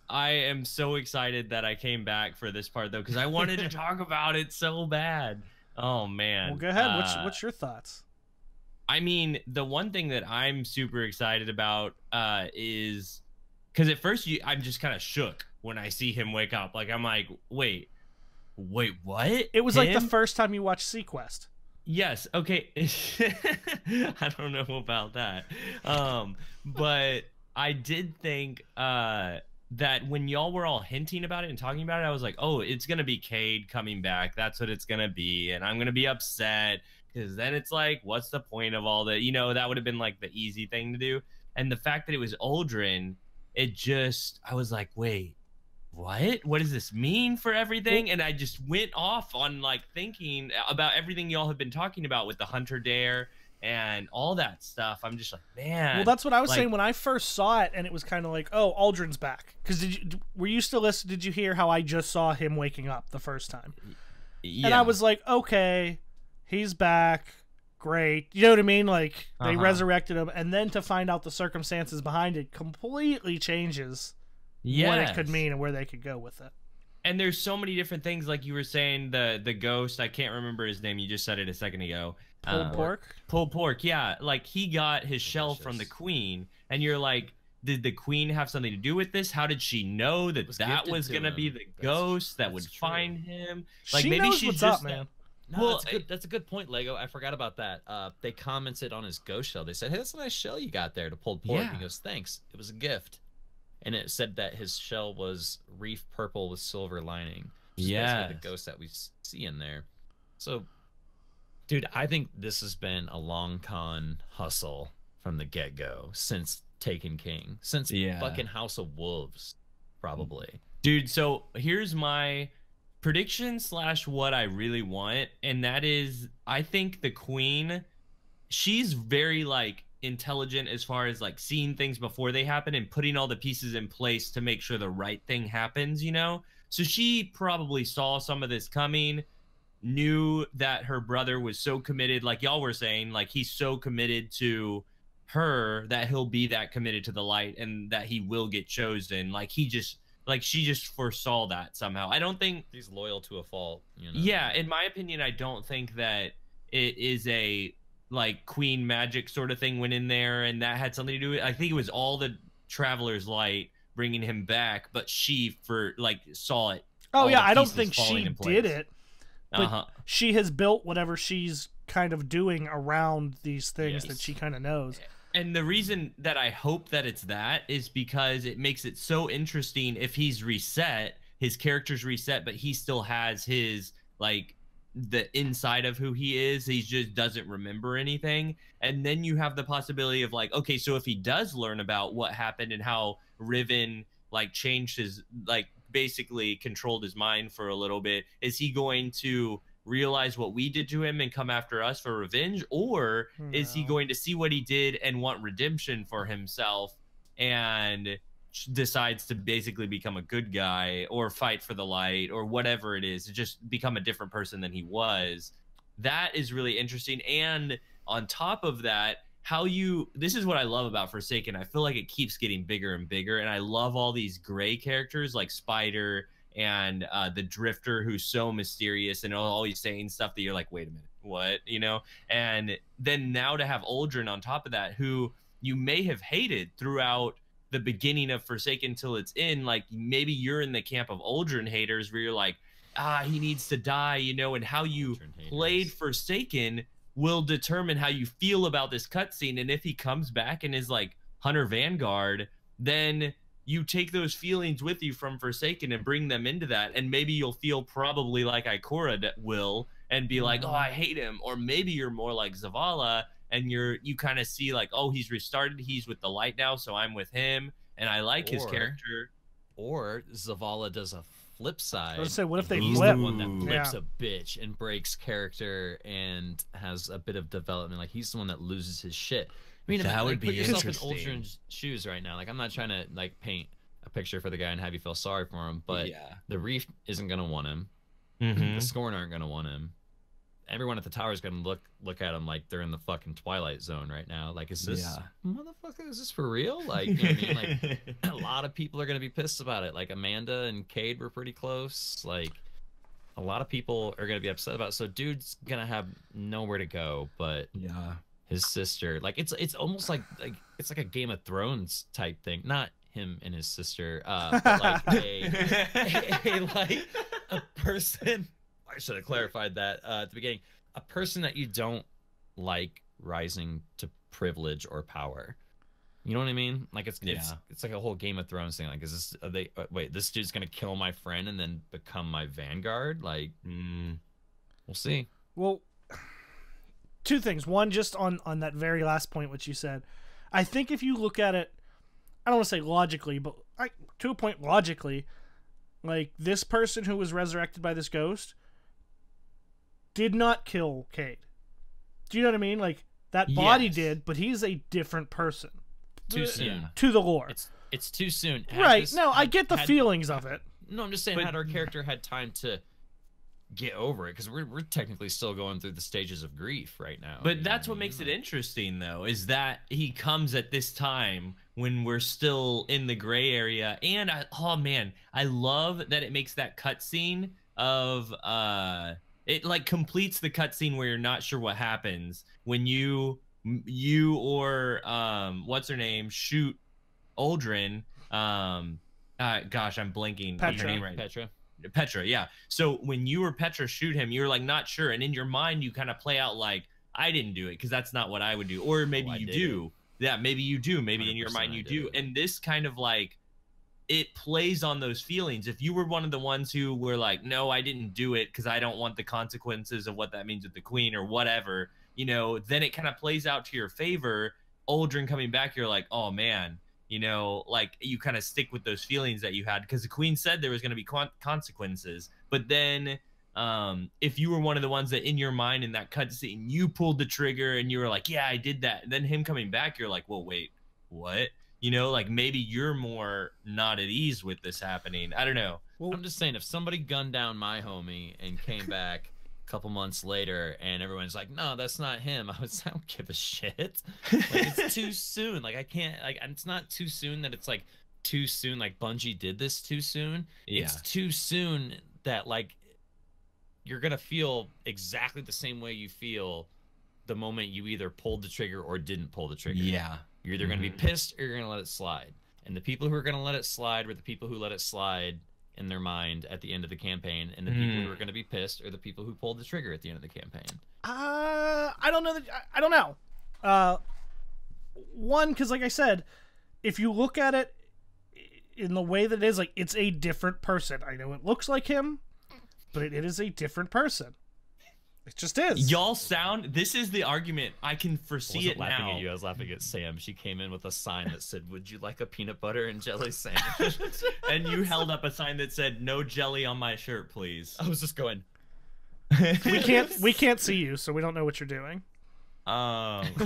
I am so excited that I came back for this part though, because I wanted to talk about it so bad. Oh man. Well, go ahead. What's your thoughts? I mean, the one thing that I'm super excited about is. Because at first, I'm just kind of shook when I see him wake up. Like, I'm like, wait, what? It was like the first time you watched Sequest. Yes. Okay. I don't know about that. But I did think that when y'all were all hinting about it and talking about it, I was like, oh, it's going to be Cade coming back. That's what it's going to be. And I'm going to be upset because then it's like, what's the point of all that? You know, that would have been like the easy thing to do. And the fact that it was Uldren, I was like, wait, what does this mean for everything? And I just went off on like thinking about everything y'all have been talking about with the Hunter Dare and all that stuff. I'm just like, man. Well, that's what I was saying when I first saw it, and it was kind of like, oh, Uldren's back. Because were you still listening? Did you hear how I just saw him waking up the first time? Yeah. And I was like, okay, he's back. Great. You know what I mean? Like, they resurrected him, and then to find out the circumstances behind it completely changes what it could mean and where they could go with it. And there's so many different things, like you were saying, the ghost, I can't remember his name, you just said it a second ago. Pulled pork? Pulled pork, yeah. Like, he got his shell from the queen, and you're like, did the queen have something to do with this? How did she know that was going to be the ghost that would find him? Like, maybe she's what's just up, man. No, well, that's a good point, Lego. I forgot about that. They commented on his ghost shell. They said, hey, that's a nice shell you got there to pulled pork. Yeah. He goes, thanks. It was a gift. And it said that his shell was reef purple with silver lining. Yeah. The ghost that we see in there. So, dude, I think this has been a long con hustle from the get-go since Taken King. Since fucking House of Wolves, probably. Dude, so here's my prediction / what I really want, and that is, I think the queen, she's very like intelligent as far as like seeing things before they happen and putting all the pieces in place to make sure the right thing happens, you know? So she probably saw some of this coming, knew that her brother was so committed, like y'all were saying, like he's so committed to her that he'll be that committed to the light and that he will get chosen. She just foresaw that somehow. I don't think he's loyal to a fault. You know? Yeah, in my opinion, I don't think that it is a like queen magic sort of thing went in there and that had something to do with it. I think it was all the Traveler's Light bringing him back, but she saw it. Oh yeah, I don't think she did it, but she has built whatever she's kind of doing around these things that she kind of knows. And the reason that I hope that it's that is because it makes it so interesting if he's reset, his character's reset, but he still has his, like, the inside of who he is. He just doesn't remember anything. And then you have the possibility of, like, okay, so if he does learn about what happened and how Riven, like, changed his, like, basically controlled his mind for a little bit, is he going to realize what we did to him and come after us for revenge, or is he going to see what he did and want redemption for himself and decides to basically become a good guy or fight for the light or whatever it is, to just become a different person than he was? That is really interesting. And on top of that, how you, this is what I love about Forsaken. I feel like it keeps getting bigger and bigger, and I love all these gray characters like Spider and the Drifter, who's so mysterious and always saying stuff that you're like, wait a minute, what, you know? And then now to have Uldren on top of that, who you may have hated throughout the beginning of Forsaken till it's in, like maybe you're in the camp of Uldren haters where you're like, he needs to die, you know, and how you played Forsaken will determine how you feel about this cutscene. And if he comes back and is like Hunter Vanguard, then you take those feelings with you from Forsaken and bring them into that, and maybe you'll feel probably like Ikora will and be like, oh, I hate him. Or maybe you're more like Zavala and you kind of see like, oh, he's restarted, he's with the light now, so I'm with him and I like his character. Or Zavala does a flip side. I was say, what if they he's flip? the one that flips a bitch and breaks character and has a bit of development? Like he's the one that loses his shit. I mean, that would put be yourself interesting. in Uldren's shoes right now. Like, I'm not trying to like paint a picture for the guy and have you feel sorry for him, but the Reef isn't gonna want him. The Scorn aren't gonna want him. Everyone at the tower is gonna look at him like they're in the fucking Twilight Zone right now. Like, is this motherfucker? Is this for real? Like, you know what I mean? Like, a lot of people are gonna be pissed about it. Like, Amanda and Cade were pretty close. Like, a lot of people are gonna be upset about it. So, dude's gonna have nowhere to go. But his sister, like, it's almost like it's like a Game of Thrones type thing. Not him and his sister, but like a person. I should have clarified that at the beginning. A person that you don't like rising to privilege or power. You know what I mean? Like it's like a whole Game of Thrones thing. Like, is this wait, this dude's gonna kill my friend and then become my vanguard? Like, we'll see. Well, two things. One, just on that very last point, which you said, I think if you look at it, I don't want to say logically, but to a point logically, like this person who was resurrected by this ghost did not kill Cade. Do you know what I mean? Like that body did, but he's a different person. Too soon. To the lore. It's too soon. Right. No, I get the feelings of it. No, I'm just saying, had our character had time to get over it, because we're technically still going through the stages of grief right now. But that's what makes it interesting, though, is that he comes at this time when we're still in the gray area. And oh man, I love that it makes that cutscene of it like completes the cutscene where you're not sure what happens when you or what's her name shoot Uldren. Gosh, I'm blanking. Petra. Her name right. Petra, yeah. So when you or Petra shoot him, you're like not sure, and in your mind you kind of play out like, I didn't do it because that's not what I would do, or maybe you do. Yeah, maybe you do. Maybe in your mind you do. And this kind of like, it plays on those feelings. If you were one of the ones who were like, no, I didn't do it because I don't want the consequences of what that means with the queen or whatever, you know, then it kind of plays out to your favor. Uldren coming back, you're like, oh man, you know, like you kind of stick with those feelings that you had because the queen said there was going to be consequences. But then if you were one of the ones that in your mind in that cutscene, you pulled the trigger and you were like, yeah, I did that. And then him coming back, you're like, well, wait, what? You know, like maybe you're more not at ease with this happening. I don't know. Well, I'm just saying, if somebody gunned down my homie and came back a couple months later and everyone's like, no, that's not him, I don't give a shit. Like, it's too soon. Like, I can't, like, it's not too soon that it's like too soon. Like, Bungie did this too soon. Yeah. It's too soon that, like, you're going to feel exactly the same way you feel the moment you either pulled the trigger or didn't pull the trigger. Yeah. You're either going to be pissed or you're going to let it slide. And the people who are going to let it slide were the people who let it slide in their mind at the end of the campaign. And the people who are going to be pissed are the people who pulled the trigger at the end of the campaign. I don't know. I don't know. One, because like I said, if you look at it in the way that it is, like, it's a different person. I know it looks like him, but it is a different person. It just is. Y'all sound. This is the argument. I can foresee it laughing now. at you. I was laughing at Sam. She came in with a sign that said, "Would you like a peanut butter and jelly sandwich?" And you held up a sign that said, "No jelly on my shirt, please." I was just going. We can't see you, so we don't know what you're doing.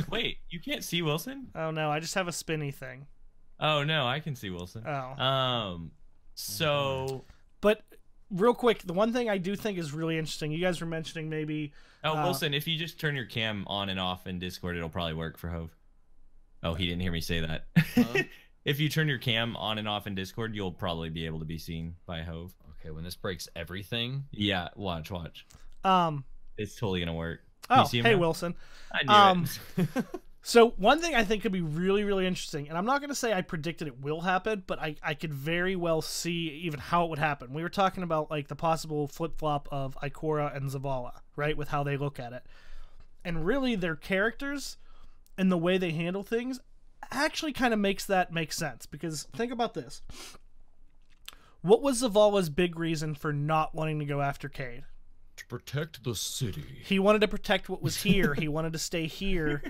Wait, you can't see Wilson? Oh no, I just have a spinny thing. Oh no, I can see Wilson. Oh. So. But. Real quick, the one thing I do think is really interesting, you guys were mentioning maybe... Oh, Wilson, if you just turn your cam on and off in Discord, it'll probably work for Hove. Oh, he didn't hear me say that. If you turn your cam on and off in Discord, you'll probably be able to be seen by Hove. Okay, when this breaks everything. Yeah, watch. It's totally gonna work. Oh, hey now? Wilson. I knew it. So one thing I think could be really, really interesting, and I'm not going to say I predicted it will happen, but I could very well see even how it would happen. We were talking about like the possible flip-flop of Ikora and Zavala, right, with how they look at it. And really their characters and the way they handle things actually kind of makes that make sense. Because think about this. What was Zavala's big reason for not wanting to go after Cayde? To protect the city. He wanted to protect what was here. He wanted to stay here.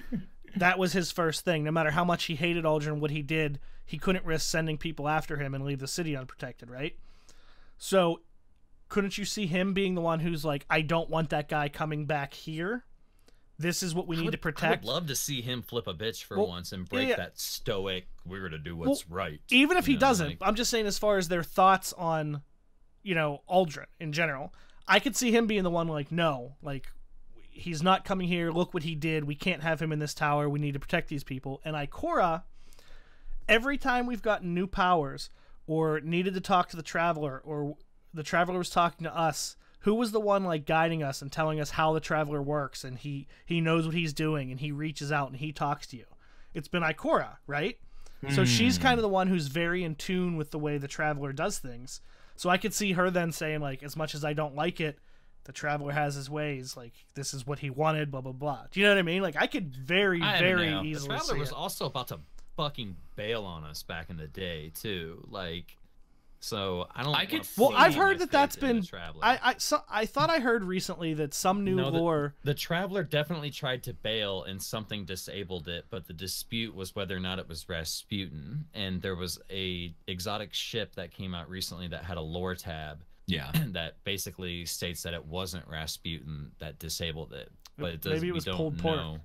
That was his first thing. No matter how much he hated Uldren, what he did, he couldn't risk sending people after him and leave the city unprotected, right? So couldn't you see him being the one who's like, I don't want that guy coming back here? This is what we need to protect. I would love to see him flip a bitch for once and break that stoic, we're going to do what's right. Even if he doesn't, I'm just saying as far as their thoughts on, Uldren in general, I could see him being the one like, no, like, he's not coming here. Look what he did. We can't have him in this tower. We need to protect these people. And Ikora, every time we've gotten new powers or needed to talk to the Traveler or the Traveler was talking to us, who was the one like guiding us and telling us how the Traveler works and he knows what he's doing and he reaches out and he talks to you? It's been Ikora, right? So she's kind of the one who's very in tune with the way the Traveler does things. So I could see her then saying like, as much as I don't like it, the Traveler has his ways. Like, this is what he wanted, blah, blah, blah. Do you know what I mean? Like, I could very easily The Traveler see was it. also about to fucking bail on us back in the day, too. Like, so I don't... I've heard that that's been... I thought I heard recently that some new lore... The Traveler definitely tried to bail and something disabled it, but the dispute was whether or not it was Rasputin. And there was a exotic ship that came out recently that had a lore tab. Yeah, that basically states that it wasn't Rasputin that disabled it, but it doesn't. Maybe it was pulled pork.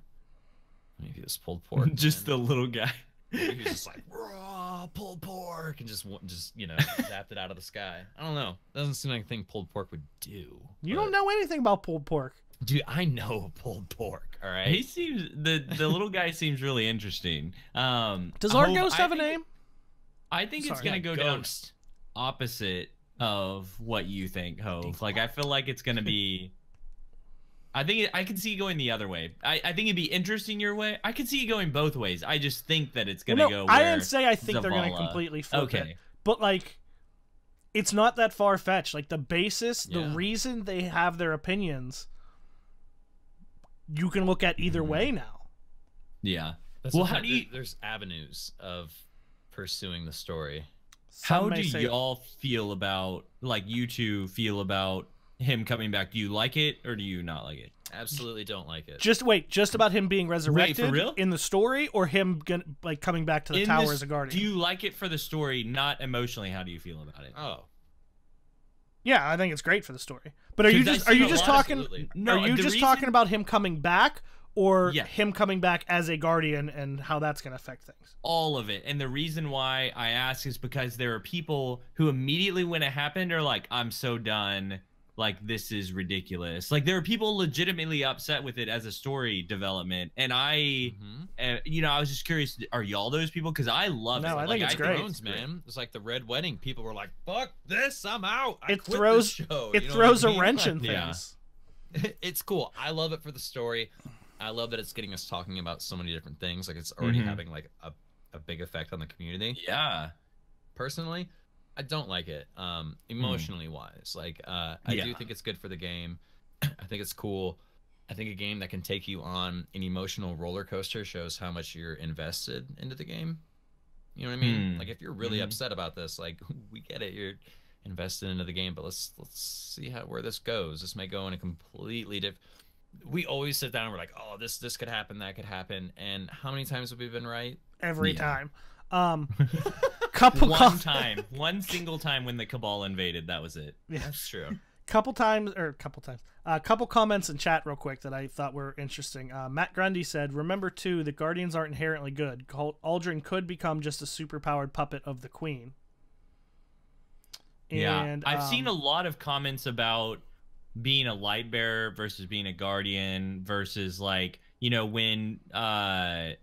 Maybe it was pulled pork. Just the little guy. Maybe he was just like raw pulled pork and just zapped it out of the sky. I don't know. Doesn't seem like a thing pulled pork would do. You don't know anything about pulled pork, dude. I know pulled pork. All right. He seems the little guy seems really interesting. Does our ghost have a name? I think it's gonna go down opposite of what you think, Hove. Like, I feel like it's gonna be... I can see it going the other way. I think it'd be interesting your way. I can see it going both ways. I just think that it's gonna go where I didn't say I think they're gonna completely flip it. But, like, it's not that far-fetched. Like, the basis, the reason they have their opinions, you can look at either way now. Yeah. Well, how do you... There's avenues of pursuing the story. How do y'all feel about, like, you two feel about him coming back? Do you like it or do you not like it? Absolutely don't like it. Just about him being resurrected for real? in the story, or him coming back to the tower as a guardian? Do you like it for the story, not emotionally? How do you feel about it? Oh. Yeah, I think it's great for the story. But are you just talking about him coming back? Or him coming back as a guardian and how that's going to affect things? All of it. And the reason why I ask is because there are people who immediately when it happened are like, I'm so done. Like, this is ridiculous. Like, there are people legitimately upset with it as a story development. And I was just curious, are y'all those people? Because I love it. I think it's great. Man. It's like the Red Wedding. People were like, fuck this, I'm out. It throws a wrench in things. Yeah. It's cool. I love it for the story. I love that it's getting us talking about so many different things. Like, it's already having like a big effect on the community. Yeah. Personally, I don't like it. Emotionally wise, like I do think it's good for the game. I think it's cool. I think a game that can take you on an emotional roller coaster shows how much you're invested into the game. You know what I mean? Like, if you're really upset about this, like, we get it. You're invested into the game, but let's see where this goes. This may go in a completely different. We always sit down and we're like, oh, this could happen, that could happen. And how many times have we been right? Every time. One single time when the Cabal invaded, that was it. Yeah. That's true. Couple comments in chat real quick that I thought were interesting. Matt Grundy said, remember too, the Guardians aren't inherently good. Uldren could become just a superpowered puppet of the Queen. And I've seen a lot of comments about being a light bearer versus being a guardian versus, like, you know, when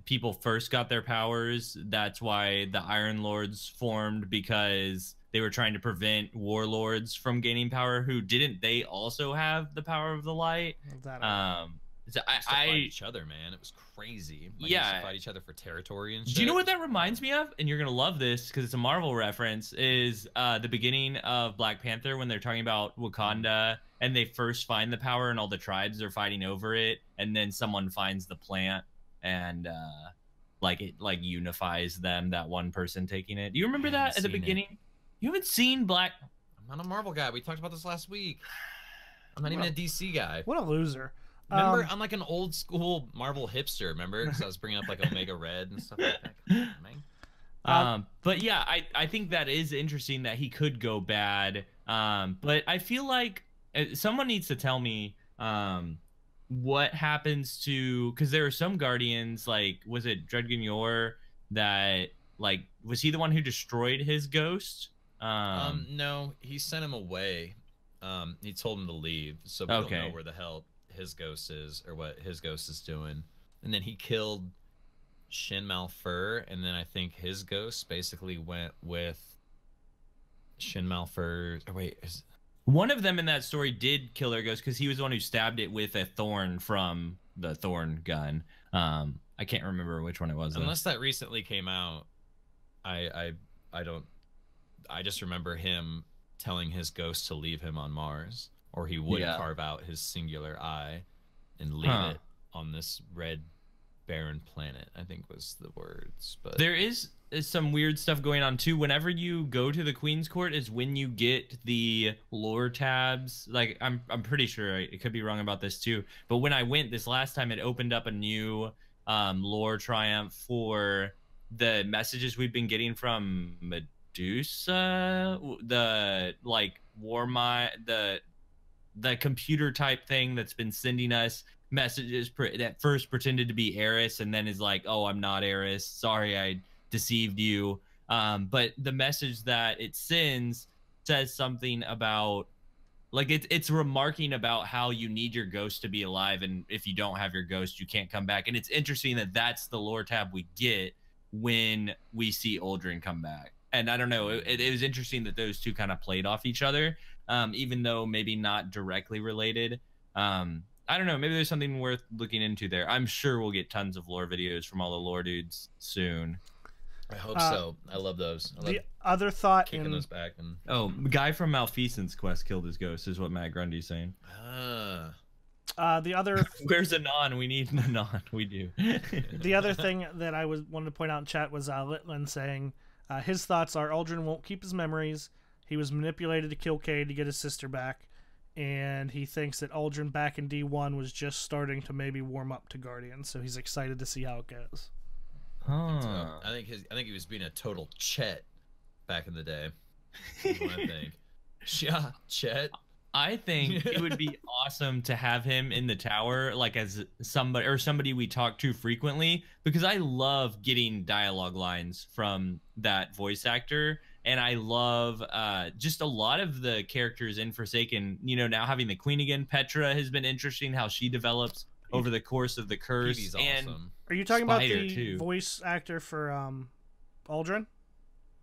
people first got their powers, that's why the Iron Lords formed, because they were trying to prevent warlords from gaining power. Who didn't they also have the power of the light? So They used to fight each other, man. It was crazy. Like, yeah, they used to fight each other for territory and shit. Do you know what that reminds me of? And you're gonna love this because it's a Marvel reference. Is the beginning of Black Panther when they're talking about Wakanda and they first find the power and all the tribes are fighting over it, and then someone finds the plant and like it like unifies them. That one person taking it. Do you remember that at the beginning? You haven't seen Black? I'm not a Marvel guy. We talked about this last week. I'm not even a DC guy. What a loser. Remember, I'm like an old school Marvel hipster. Remember, because I was bringing up like Omega Red and stuff like that. But yeah, I think that is interesting that he could go bad. But I feel like someone needs to tell me what happens to, because there are some Guardians, like, was it Dredgen Yor that, like, was he the one who destroyed his ghost? No, he sent him away. He told him to leave, so we don't know where the hell his ghost is or what his ghost is doing. And then he killed Shin Malphur, and then I think his ghost basically went with Shin Malphur. Or wait, one of them in that story did kill their ghost because he was the one who stabbed it with a thorn from the thorn gun. I can't remember which one it was. Unless that recently came out, I don't. I just remember him telling his ghost to leave him on Mars, or he would carve out his singular eye and leave it on this red barren planet, I think was the words. But there is some weird stuff going on too. Whenever you go to the Queen's Court is when you get the lore tabs. Like I'm pretty sure, I could be wrong about this too, but when I went this last time, it opened up a new lore triumph for the messages we've been getting from Medusa, the like the computer type thing that's been sending us messages that first pretended to be Eris and then is like, oh, I'm not Eris, sorry I deceived you. But the message that it sends says something about, like, it's remarking about how you need your ghost to be alive, and if you don't have your ghost you can't come back. And it's interesting that that's the lore tab we get when we see Uldren come back. And I don't know, it was interesting that those two kind of played off each other, even though maybe not directly related. I don't know, maybe there's something worth looking into there. I'm sure we'll get tons of lore videos from all the lore dudes soon. I hope so. I love those. I love the other thought kicking those back. And oh, guy from Malfeasance Quest killed his ghost is what Matt Grundy's saying. The other where's Anon? We need Anon. We do. The other thing that I wanted to point out in chat was Litland saying his thoughts are Uldren won't keep his memories. He was manipulated to kill Cade to get his sister back, and he thinks that Uldren back in D1 was just starting to maybe warm up to Guardians, so he's excited to see how it goes. I think he was being a total Chet back in the day. That's what I think. Yeah, Chet. I think it would be awesome to have him in the tower, like as somebody we talk to frequently, because I love getting dialogue lines from that voice actor, and I love just a lot of the characters in Forsaken. You know, now having the Queen again, Petra has been interesting how she develops over the course of the curse. He's and awesome. Are you talking about the too. voice actor for Uldren?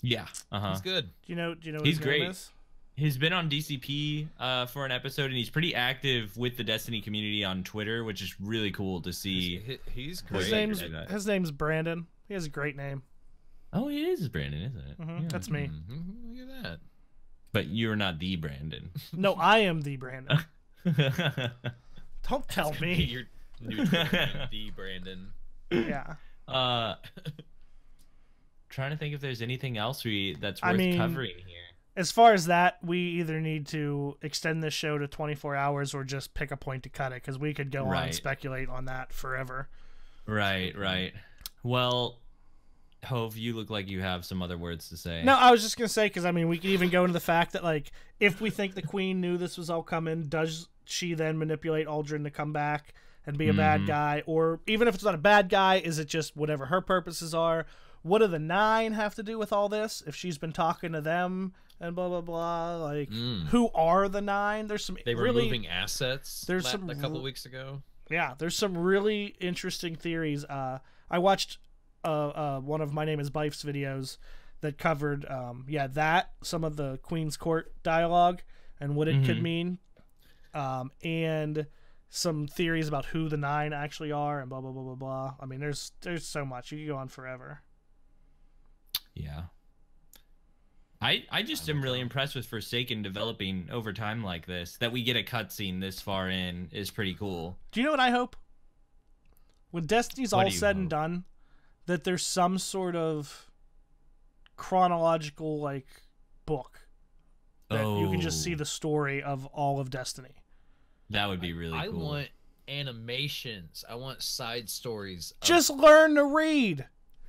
Yeah, He's good. Do you know what He's his great. name is? He's been on DCP for an episode, and he's pretty active with the Destiny community on Twitter, which is really cool to see. He's great. His name's Brandon. He has a great name. Oh, it is Brandon, isn't it? Mm-hmm. Yeah. That's me. Mm-hmm. Look at that. But you're not the Brandon. No, I am the Brandon. Don't tell me. You're neutral, the Brandon. Yeah. Trying to think if there's anything else that's worth covering here. As far as that, we either need to extend this show to 24 hours or just pick a point to cut it, because we could go on and speculate on that forever. Right. Well, Hove, you look like you have some other words to say. No, I was just going to say, because, we could even go into the fact that, like, if we think the Queen knew this was all coming, does she then manipulate Uldren to come back and be a bad guy? Or even if it's not a bad guy, is it just whatever her purposes are? What do the 9 have to do with all this? If she's been talking to them and blah blah blah, like who are the 9? There's some they were moving assets. There's a couple weeks ago. Yeah, there's some really interesting theories. I watched one of My Name is Bife's videos that covered some of the Queen's Court dialogue and what it could mean, and some theories about who the Nine actually are and blah blah blah blah blah. I mean, there's so much. You could go on forever. Yeah. I just am really impressed with Forsaken developing over time like this. That we get a cutscene this far in is pretty cool. Do you know what I hope? When Destiny's all said and done, that there's some sort of chronological like book that you can just see the story of all of Destiny. That would be really cool. I want animations. I want side stories. Just learn to read.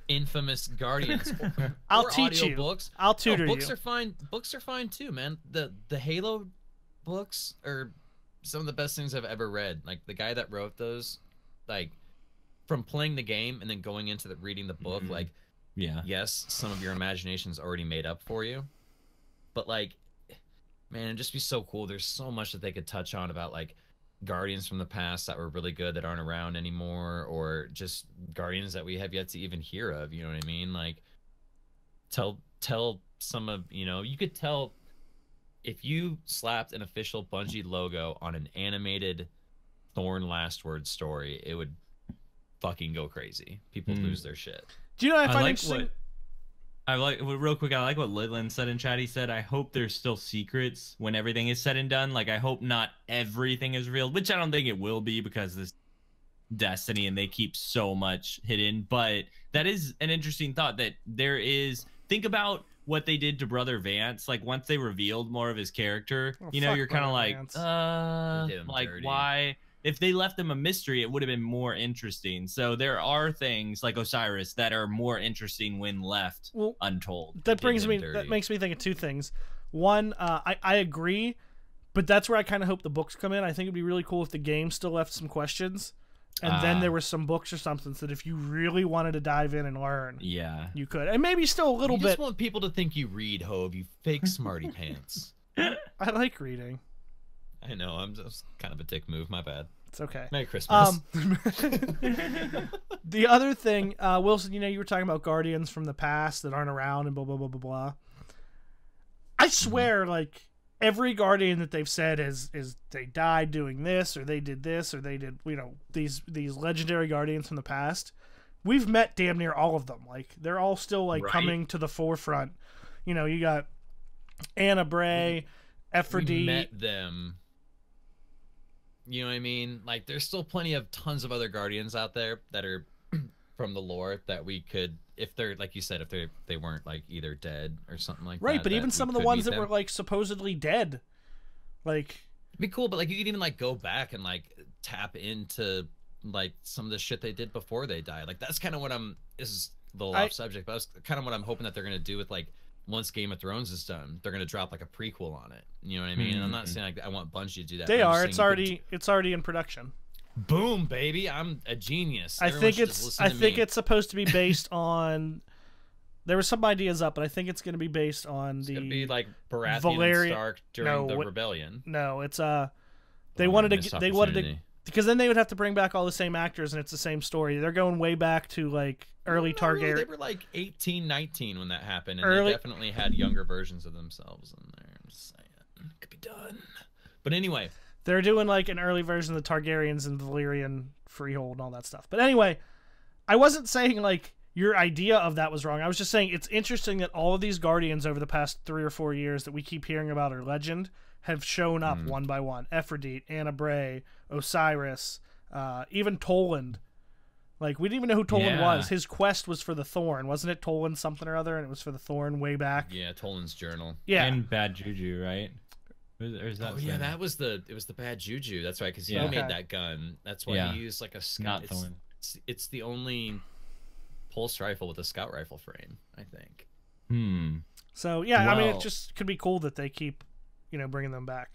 Infamous Guardians. I'll or teach you. Books. I'll tutor you. Books are fine. Books are fine too, man. The Halo books are some of the best things I've ever read. Like the guy that wrote those, like from playing the game and then going into reading the book, like yes, some of your imagination's already made up for you. But like, man, it'd just be so cool. There's so much that they could touch on about like Guardians from the past that were really good that aren't around anymore, or just Guardians that we have yet to even hear of. You know what I mean? Like, tell some of, you know, you could tell if you slapped an official Bungie logo on an animated Thorn Last Word story, it would fucking go crazy. People lose their shit. Do you know what I find interesting? Real quick, I like what Lidland said in chat. He said, I hope there's still secrets when everything is said and done. Like, I hope not everything is revealed, which I don't think it will be because this Destiny and they keep so much hidden. But that is an interesting thought that there is. Think about what they did to Brother Vance. Like, once they revealed more of his character, you know, you're kind of like, like, why? If they left them a mystery, it would have been more interesting. So there are things like Osiris that are more interesting when left untold. That makes me think of two things. One, I agree, but that's where I kind of hope the books come in. I think it'd be really cool if the game still left some questions, and then there were some books or something, so that if you really wanted to dive in and learn, you could. And maybe still a little bit. You just want people to think you read, Hove, you fake smarty pants. I like reading. I know, I'm just kind of a dick move. My bad. It's okay. Merry Christmas. The other thing, Wilson, you know, you were talking about Guardians from the past that aren't around and blah blah blah blah blah. I swear, like every Guardian that they've said is they died doing this, or they did this, or they did, you know, these legendary Guardians from the past. We've met damn near all of them. Like they're all still like coming to the forefront. You know, you got Anna Bray, Ephrodite. We met them. You know what I mean? Like, there's still plenty of tons of other Guardians out there that are from the lore that we could, if they're, like you said, if they weren't, like, either dead or something like that. Right, but even some of the ones that were, like, supposedly dead. Like... It'd be cool, but, like, you could even, like, go back and, like, tap into, like, some of the shit they did before they died. Like, that's kind of what this is a little off subject, but that's kind of what I'm hoping that they're going to do with, like, once Game of Thrones is done, they're gonna drop like a prequel on it. You know what I mean? And I'm not saying like I want Bungie to do that. They are. It's already in production. Boom, baby! I'm a genius. I think it's supposed to be based on. There were some ideas up, but I think it's going to be based on it's gonna be like Baratheon and Stark during the rebellion. No, it's they wanted to because then they would have to bring back all the same actors and it's the same story. They're going way back to like early Targaryen. Really. They were like 18, 19 when that happened, and they definitely had younger versions of themselves in there. I'm just saying, it could be done. But anyway, they're doing like an early version of the Targaryens and Valyrian Freehold and all that stuff. But anyway, I wasn't saying like your idea of that was wrong. I was just saying it's interesting that all of these Guardians over the past 3 or 4 years that we keep hearing about are legend have shown up one by one. Ephrodite, Anna Bray, Osiris, even Toland. Like, we didn't even know who Toland was. His quest was for the Thorn. Wasn't it Toland something or other? And it was for the Thorn way back. Yeah, Toland's journal. Yeah. And Bad Juju, right? Or is that it was the Bad Juju. That's right, because he made that gun. That's why he used like a scout. It's the only pulse rifle with a scout rifle frame, I think. So, yeah, I mean, it just could be cool that they keep, bringing them back.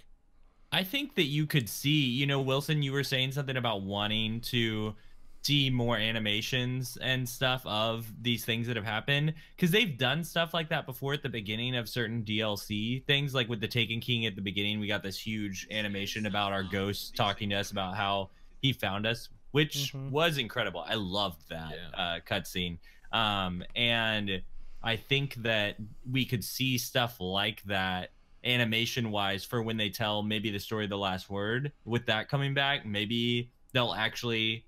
I think that you could see, Wilson, you were saying something about wanting to see more animations and stuff of these things that have happened, because they've done stuff like that before at the beginning of certain DLC things. Like with the Taken King at the beginning, we got this huge animation about our ghost talking to us about how he found us, which was incredible. I loved that cutscene. And I think that we could see stuff like that animation wise for when they tell maybe the story of the last word. With that coming back, maybe they'll actually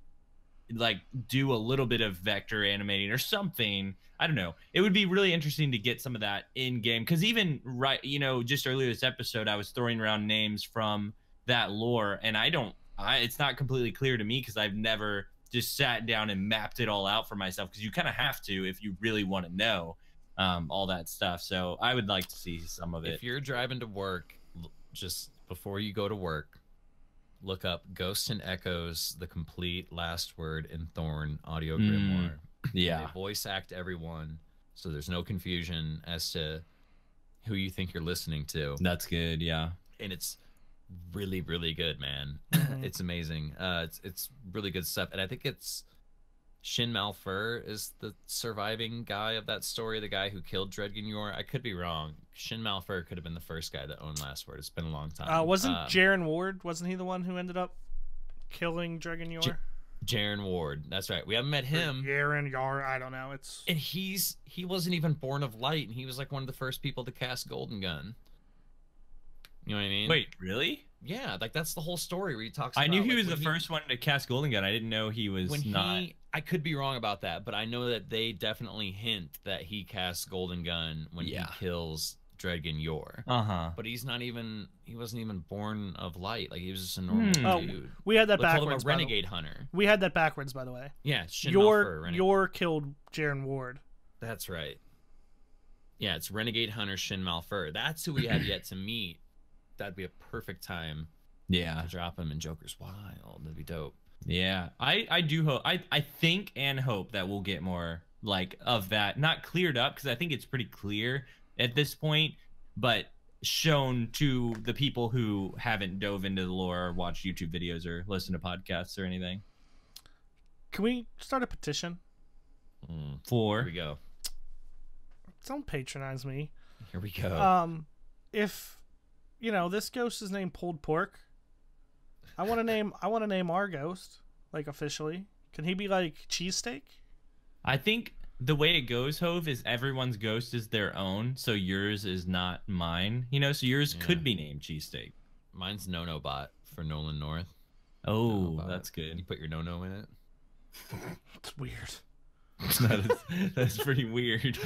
like do a little bit of vector animating or something. I don't know. It would be really interesting to get some of that in game, because even just earlier this episode I was throwing around names from that lore, and it's not completely clear to me because I've never just sat down and mapped it all out for myself, because you kind of have to if you really want to know all that stuff. So I would like to see some of it. If you're driving to work, just before you go to work, look up Ghosts and Echoes, the complete last word in Thorn audio grimoire. Yeah. They voice act everyone, so there's no confusion as to who you think you're listening to. That's good, yeah. And it's really, really good, man. It's amazing. It's really good stuff. And I think it's Shin Malphur is the surviving guy of that story, the guy who killed Dredgen Yor. I could be wrong. Shin Malphur could have been the first guy that owned Last Word. It's been a long time. Wasn't Jaren Ward, wasn't he the one who ended up killing Dredgen Yor? Jaren Ward, that's right. We haven't met him. Jaren Yar, I don't know. And he wasn't even born of light, and he was like one of the first people to cast Golden Gun. You know what I mean? Wait, really? Yeah, like that's the whole story where he talks. I knew he was the first one to cast Golden Gun. I didn't know he was not. I could be wrong about that, but I know that they definitely hint that he casts Golden Gun when he kills Dredgen Yor. But he wasn't even born of light. Like he was just a normal dude. We had that backwards. Call him a renegade hunter. We had that backwards, by the way. Yeah, Yor killed Jaren Ward. That's right. Yeah, it's renegade hunter Shin Malphur. That's who we have yet to meet. That'd be a perfect time. Yeah, to drop him in Joker's Wild. That'd be dope. Yeah, I do hope. I think and hope that we'll get more like of that. Not cleared up, because I think it's pretty clear at this point, but shown to the people who haven't dove into the lore or watched YouTube videos or listened to podcasts or anything. Can we start a petition? For? Here we go. Don't patronize me. Here we go. If this ghost is named Pulled Pork, I want to name our ghost, like, officially. Can he be like Cheesesteak? I think the way it goes, Hove, is everyone's ghost is their own, so yours is not mine. So yours could be named Cheesesteak. Mine's NoNoBot for Nolan North. Oh, that's good. You put your no in it. It's weird. That's pretty weird.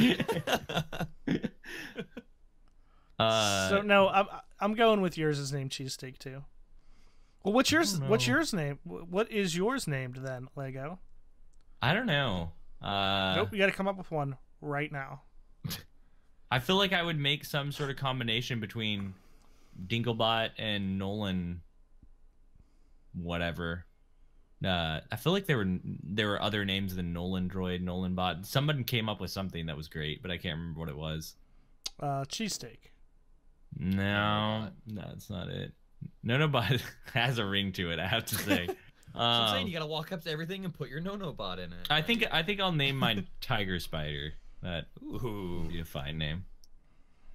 So no, I'm going with yours is named Cheesesteak too. Well, what's yours name? What is yours named then, Lego? I don't know. Nope, you got to come up with one right now. I feel like I would make some sort of combination between Dinklebot and Nolan. Whatever. I feel like there were other names than Nolan Droid, Nolan Bot. Someone came up with something that was great, but I can't remember what it was. Cheesesteak. No, that's not it. NoNoBot has a ring to it, I have to say. So I'm saying you gotta walk up to everything and put your NoNoBot in it. I think I'll name mine Tiger Spider. That would be a fine name.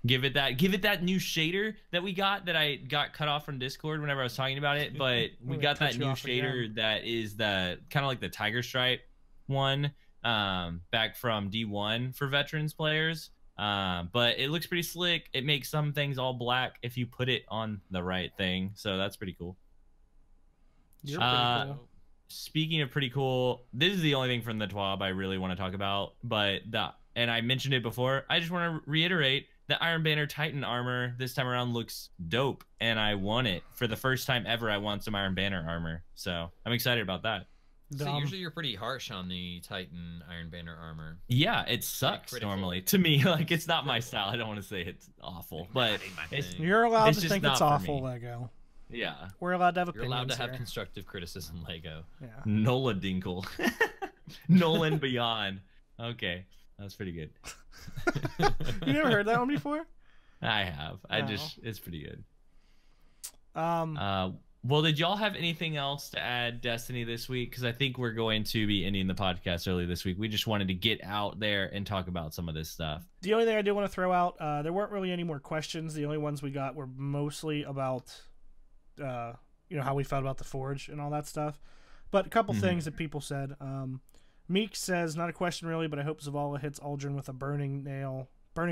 Give it that new shader that we got that I got cut off from Discord whenever I was talking about it, but we got that new shader that is the kind of like the Tiger Stripe one, back from D1 for veterans players. But it looks pretty slick. It makes some things all black if you put it on the right thing, so that's pretty cool. You're pretty cool. Speaking of pretty cool, this is the only thing from the TWAB I really want to talk about, and I mentioned it before. I just want to reiterate the Iron Banner Titan armor this time around looks dope, and I want it. For the first time ever, I want some Iron Banner armor, so I'm excited about that. So usually you're pretty harsh on the Titan Iron Banner armor. Yeah, it sucks normally to me. Like, it's not my style. I don't want to say it's awful, but you're allowed to think it's awful, Lego. Yeah, we're allowed to have opinions. You're allowed to have here. Constructive criticism, Lego. Yeah. Nola Dinkle, Nolan Beyond. Okay, that's pretty good. You never heard that one before? I have. It's pretty good. Um. Well, did y'all have anything else to add Destiny this week? Because I think we're going to be ending the podcast early this week. We just wanted to get out there and talk about some of this stuff. The only thing I do want to throw out, there weren't really any more questions. The only ones we got were mostly about, how we felt about the Forge and all that stuff. But a couple things that people said. Meek says, not a question really, but I hope Zavala hits Aldrin with a burning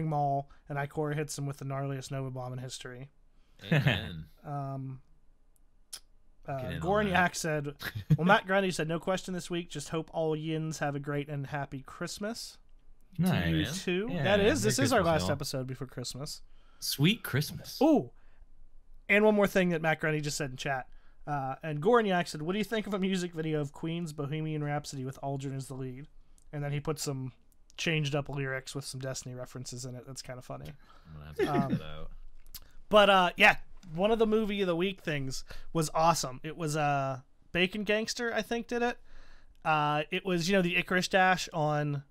maul, and Ikora hits him with the gnarliest Nova Bomb in history. Amen. Gorniak said, well, Matt Grundy said, no question this week. Just hope all yins have a great and happy Christmas. Nice. To you too. Yeah, this is our Christmas, last y'all. episode before Christmas. Sweet Christmas. Ooh. And one more thing that Matt Grundy just said in chat. And Gorniak said, what do you think of a music video of Queen's Bohemian Rhapsody with Aldrin as the lead? And then he put some changed up lyrics with some Destiny references in it. That's kind of funny. I'm gonna have to check that out. But yeah, one of the movie of the week things was awesome. It was Bacon Gangster, I think, did it. It was, the Icarus Dash on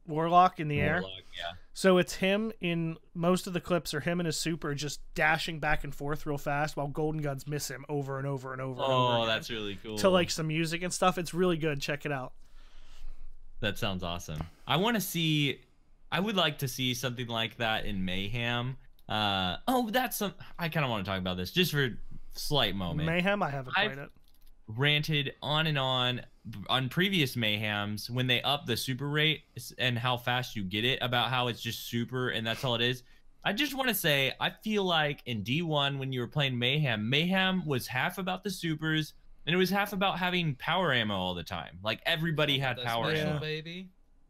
Warlock in the air. Yeah. So it's him in most of the clips, or him and his super just dashing back and forth real fast while Golden Guns miss him over and over and over. and over again. That's really cool. To like some music and stuff. It's really good. Check it out. That sounds awesome. I would like to see something like that in Mayhem. I kind of want to talk about this just for a slight moment. Mayhem, I haven't played it. Ranted on and on previous Mayhems when they up the super rate and how fast you get it, about how it's just super and that's all it is. I just want to say, I feel like in D1 when you were playing Mayhem was half about the supers and it was half about having power ammo all the time. Like everybody had power ammo, baby.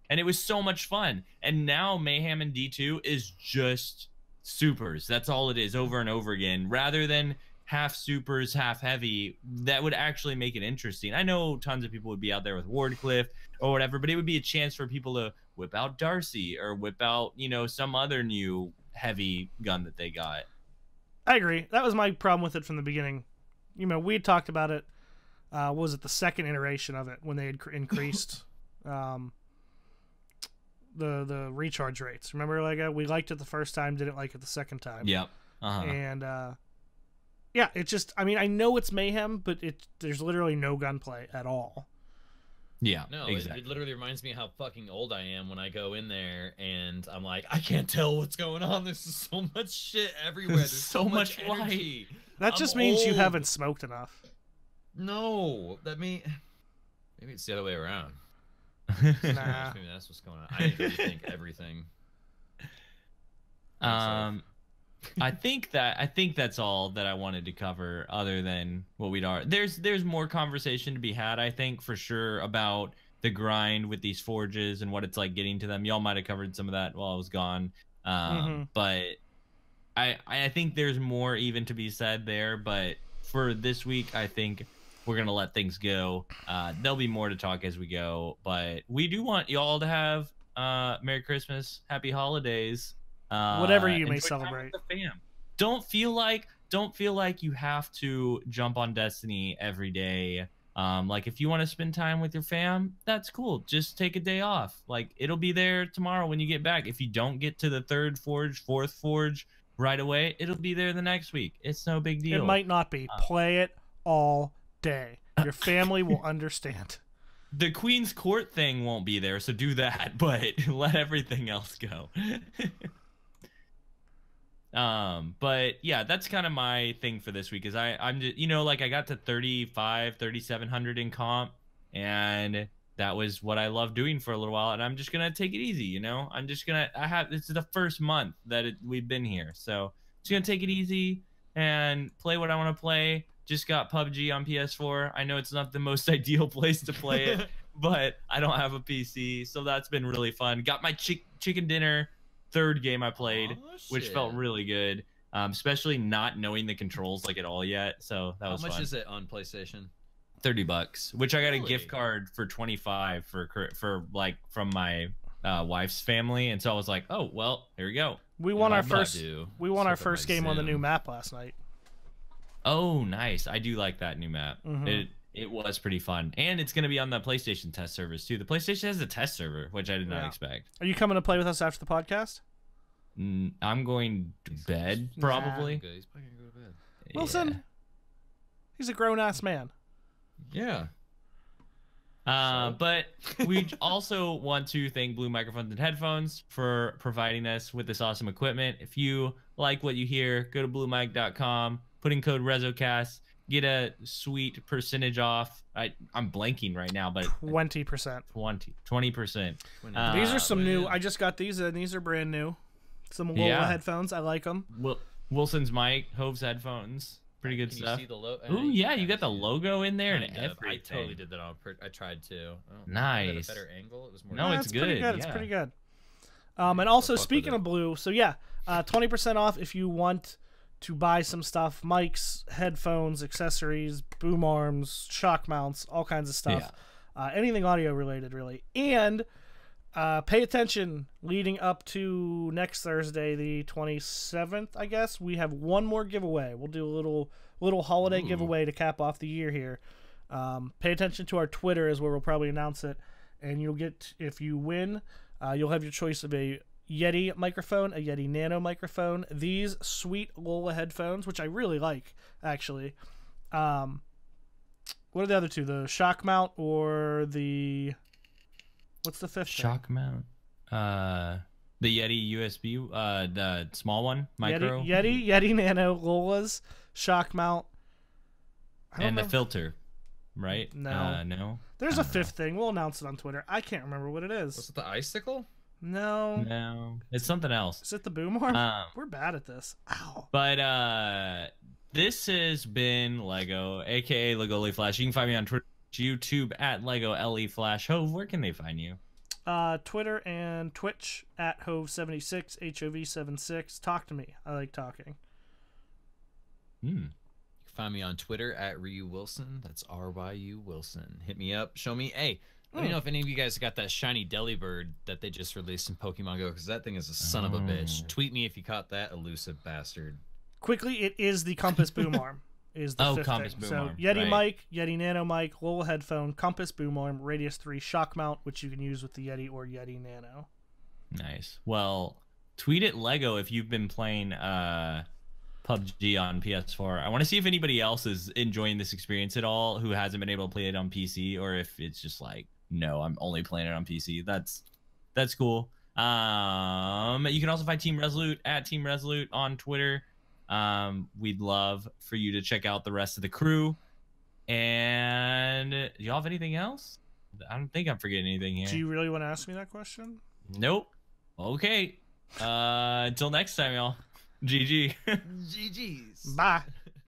and it was so much fun. And now Mayhem in D2 is just supers. That's all it is, over and over again, rather than half supers, half heavy. That would actually make it interesting. I know tons of people would be out there with Wardcliff or whatever, but it would be a chance for people to whip out Darcy or whip out, some other new heavy gun that they got. I agree. That was my problem with it from the beginning. We had talked about it. Was it the second iteration of it when they had increased the recharge rates? Remember, we liked it the first time, didn't like it the second time. Yep. And yeah, it just, I know it's Mayhem, but there's literally no gunplay at all. Yeah, no, exactly. It literally reminds me how fucking old I am when I go in there and I'm like, I can't tell what's going on. There's so much shit everywhere. There's so much energy. That just means you haven't smoked enough. No, maybe it's the other way around. Nah. Maybe that's what's going on. I need to rethink everything. I think that's all that I wanted to cover, other than what we'd already. There's more conversation to be had, I think, for sure, about the grind with these forges and what it's like getting to them. Y'all might have covered some of that while I was gone, but I think there's more even to be said there. But for this week, I think we're gonna let things go. There'll be more to talk as we go, but we do want y'all to have Merry Christmas, Happy Holidays. Whatever you may enjoy time celebrate. with the fam. Don't feel like you have to jump on Destiny every day. Like if you want to spend time with your fam, that's cool. Just take a day off. Like it'll be there tomorrow when you get back. If you don't get to the third forge, fourth forge right away, it'll be there the next week. It's no big deal. It might not be. Play it all day. Your family will understand. The Queen's Court thing won't be there, so do that, but let everything else go. But yeah, that's kind of my thing for this week, is I'm just, I got to 3,700 in comp, and that was what I loved doing for a little while, and I'm just gonna take it easy. It's the first month that we've been here, so just gonna take it easy and play what I want to play. Just got PUBG on PS4. I know it's not the most ideal place to play it, but I don't have a PC, so that's been really fun. Got my chicken dinner. Third game I played, which felt really good, especially not knowing the controls at all yet. So that was fun. How much is it on PlayStation? $30, which I got a gift card for 25 for from my wife's family, and so I was like, oh well, here we go. We won our first game on the new map last night. Oh, nice! I do like that new map. Mm-hmm. It was pretty fun, and it's gonna be on the PlayStation test servers too. The PlayStation has a test server, which I did not expect. Are you coming to play with us after the podcast? I'm going to bed, probably. Okay, he's probably gonna go to bed. Wilson, he's a grown-ass man. Yeah. But we also want to thank Blue Microphones and Headphones for providing us with this awesome equipment. If you like what you hear, go to bluemic.com, put in code RezoCast, get a sweet percentage off. I'm blanking right now, but 20%. 20%. These are some new. I just got these, and these are brand new. Some Lola headphones. I like them. Wilson's mic, Hove's headphones. Pretty good stuff. You see the logo? Ooh, yeah, you got the logo in there and everything. I totally did that on I tried to. Nice. A better angle. It was more. No, it's good. Pretty good. It's pretty good. And also, speaking of Blue, so yeah, 20% off if you want to buy some stuff: mics, headphones, accessories, boom arms, shock mounts, all kinds of stuff. Yeah. Anything audio related, really. And pay attention leading up to next Thursday, the 27th, I guess. We have one more giveaway. We'll do a little holiday giveaway to cap off the year here. Pay attention to our Twitter is where we'll probably announce it. And you'll get, if you win, you'll have your choice of a Yeti microphone, a Yeti Nano microphone, these sweet Lola headphones, which I really like, actually. What are the other two? The shock mount or the... What's the fifth shock mount? The Yeti USB, the small one, micro. Yeti Nano, Lola's shock mount, and the filter, right? No, no. There's a fifth thing. We'll announce it on Twitter. I can't remember what it is. Was it the icicle? No, it's something else. Is it the boom arm? We're bad at this. Ow. But this has been Lego, aka Lego LE Flash. You can find me on Twitter. YouTube at Lego LE Flash. Hove, where can they find you? Twitter and Twitch at Hove76, HOV76. Talk to me. I like talking. You can find me on Twitter at Ryu Wilson. That's RYU Wilson. Hit me up. Show me. Hey, let me know if any of you guys got that shiny Delibird that they just released in Pokemon Go, because that thing is a son of a bitch. Tweet me if you caught that elusive bastard. Quickly, it is the Compass Boom Arm. Is the fifth Compass thing. Boom So Arm, Yeti mic, Yeti Nano mic, Lola headphone, Compass Boom Arm, Radius 3 shock mount, which you can use with the Yeti or Yeti Nano. Nice. Well, tweet at Lego if you've been playing PUBG on PS4. I want to see if anybody else is enjoying this experience at all who hasn't been able to play it on PC, or if it's just like, no, I'm only playing it on PC. That's cool. You can also find Team Resolute at Team Resolute on Twitter. We'd love for you to check out the rest of the crew. And do y'all have anything else? I don't think I'm forgetting anything here. Do you really want to ask me that question? Nope. Okay. Until next time, y'all. GG. GG's. Bye.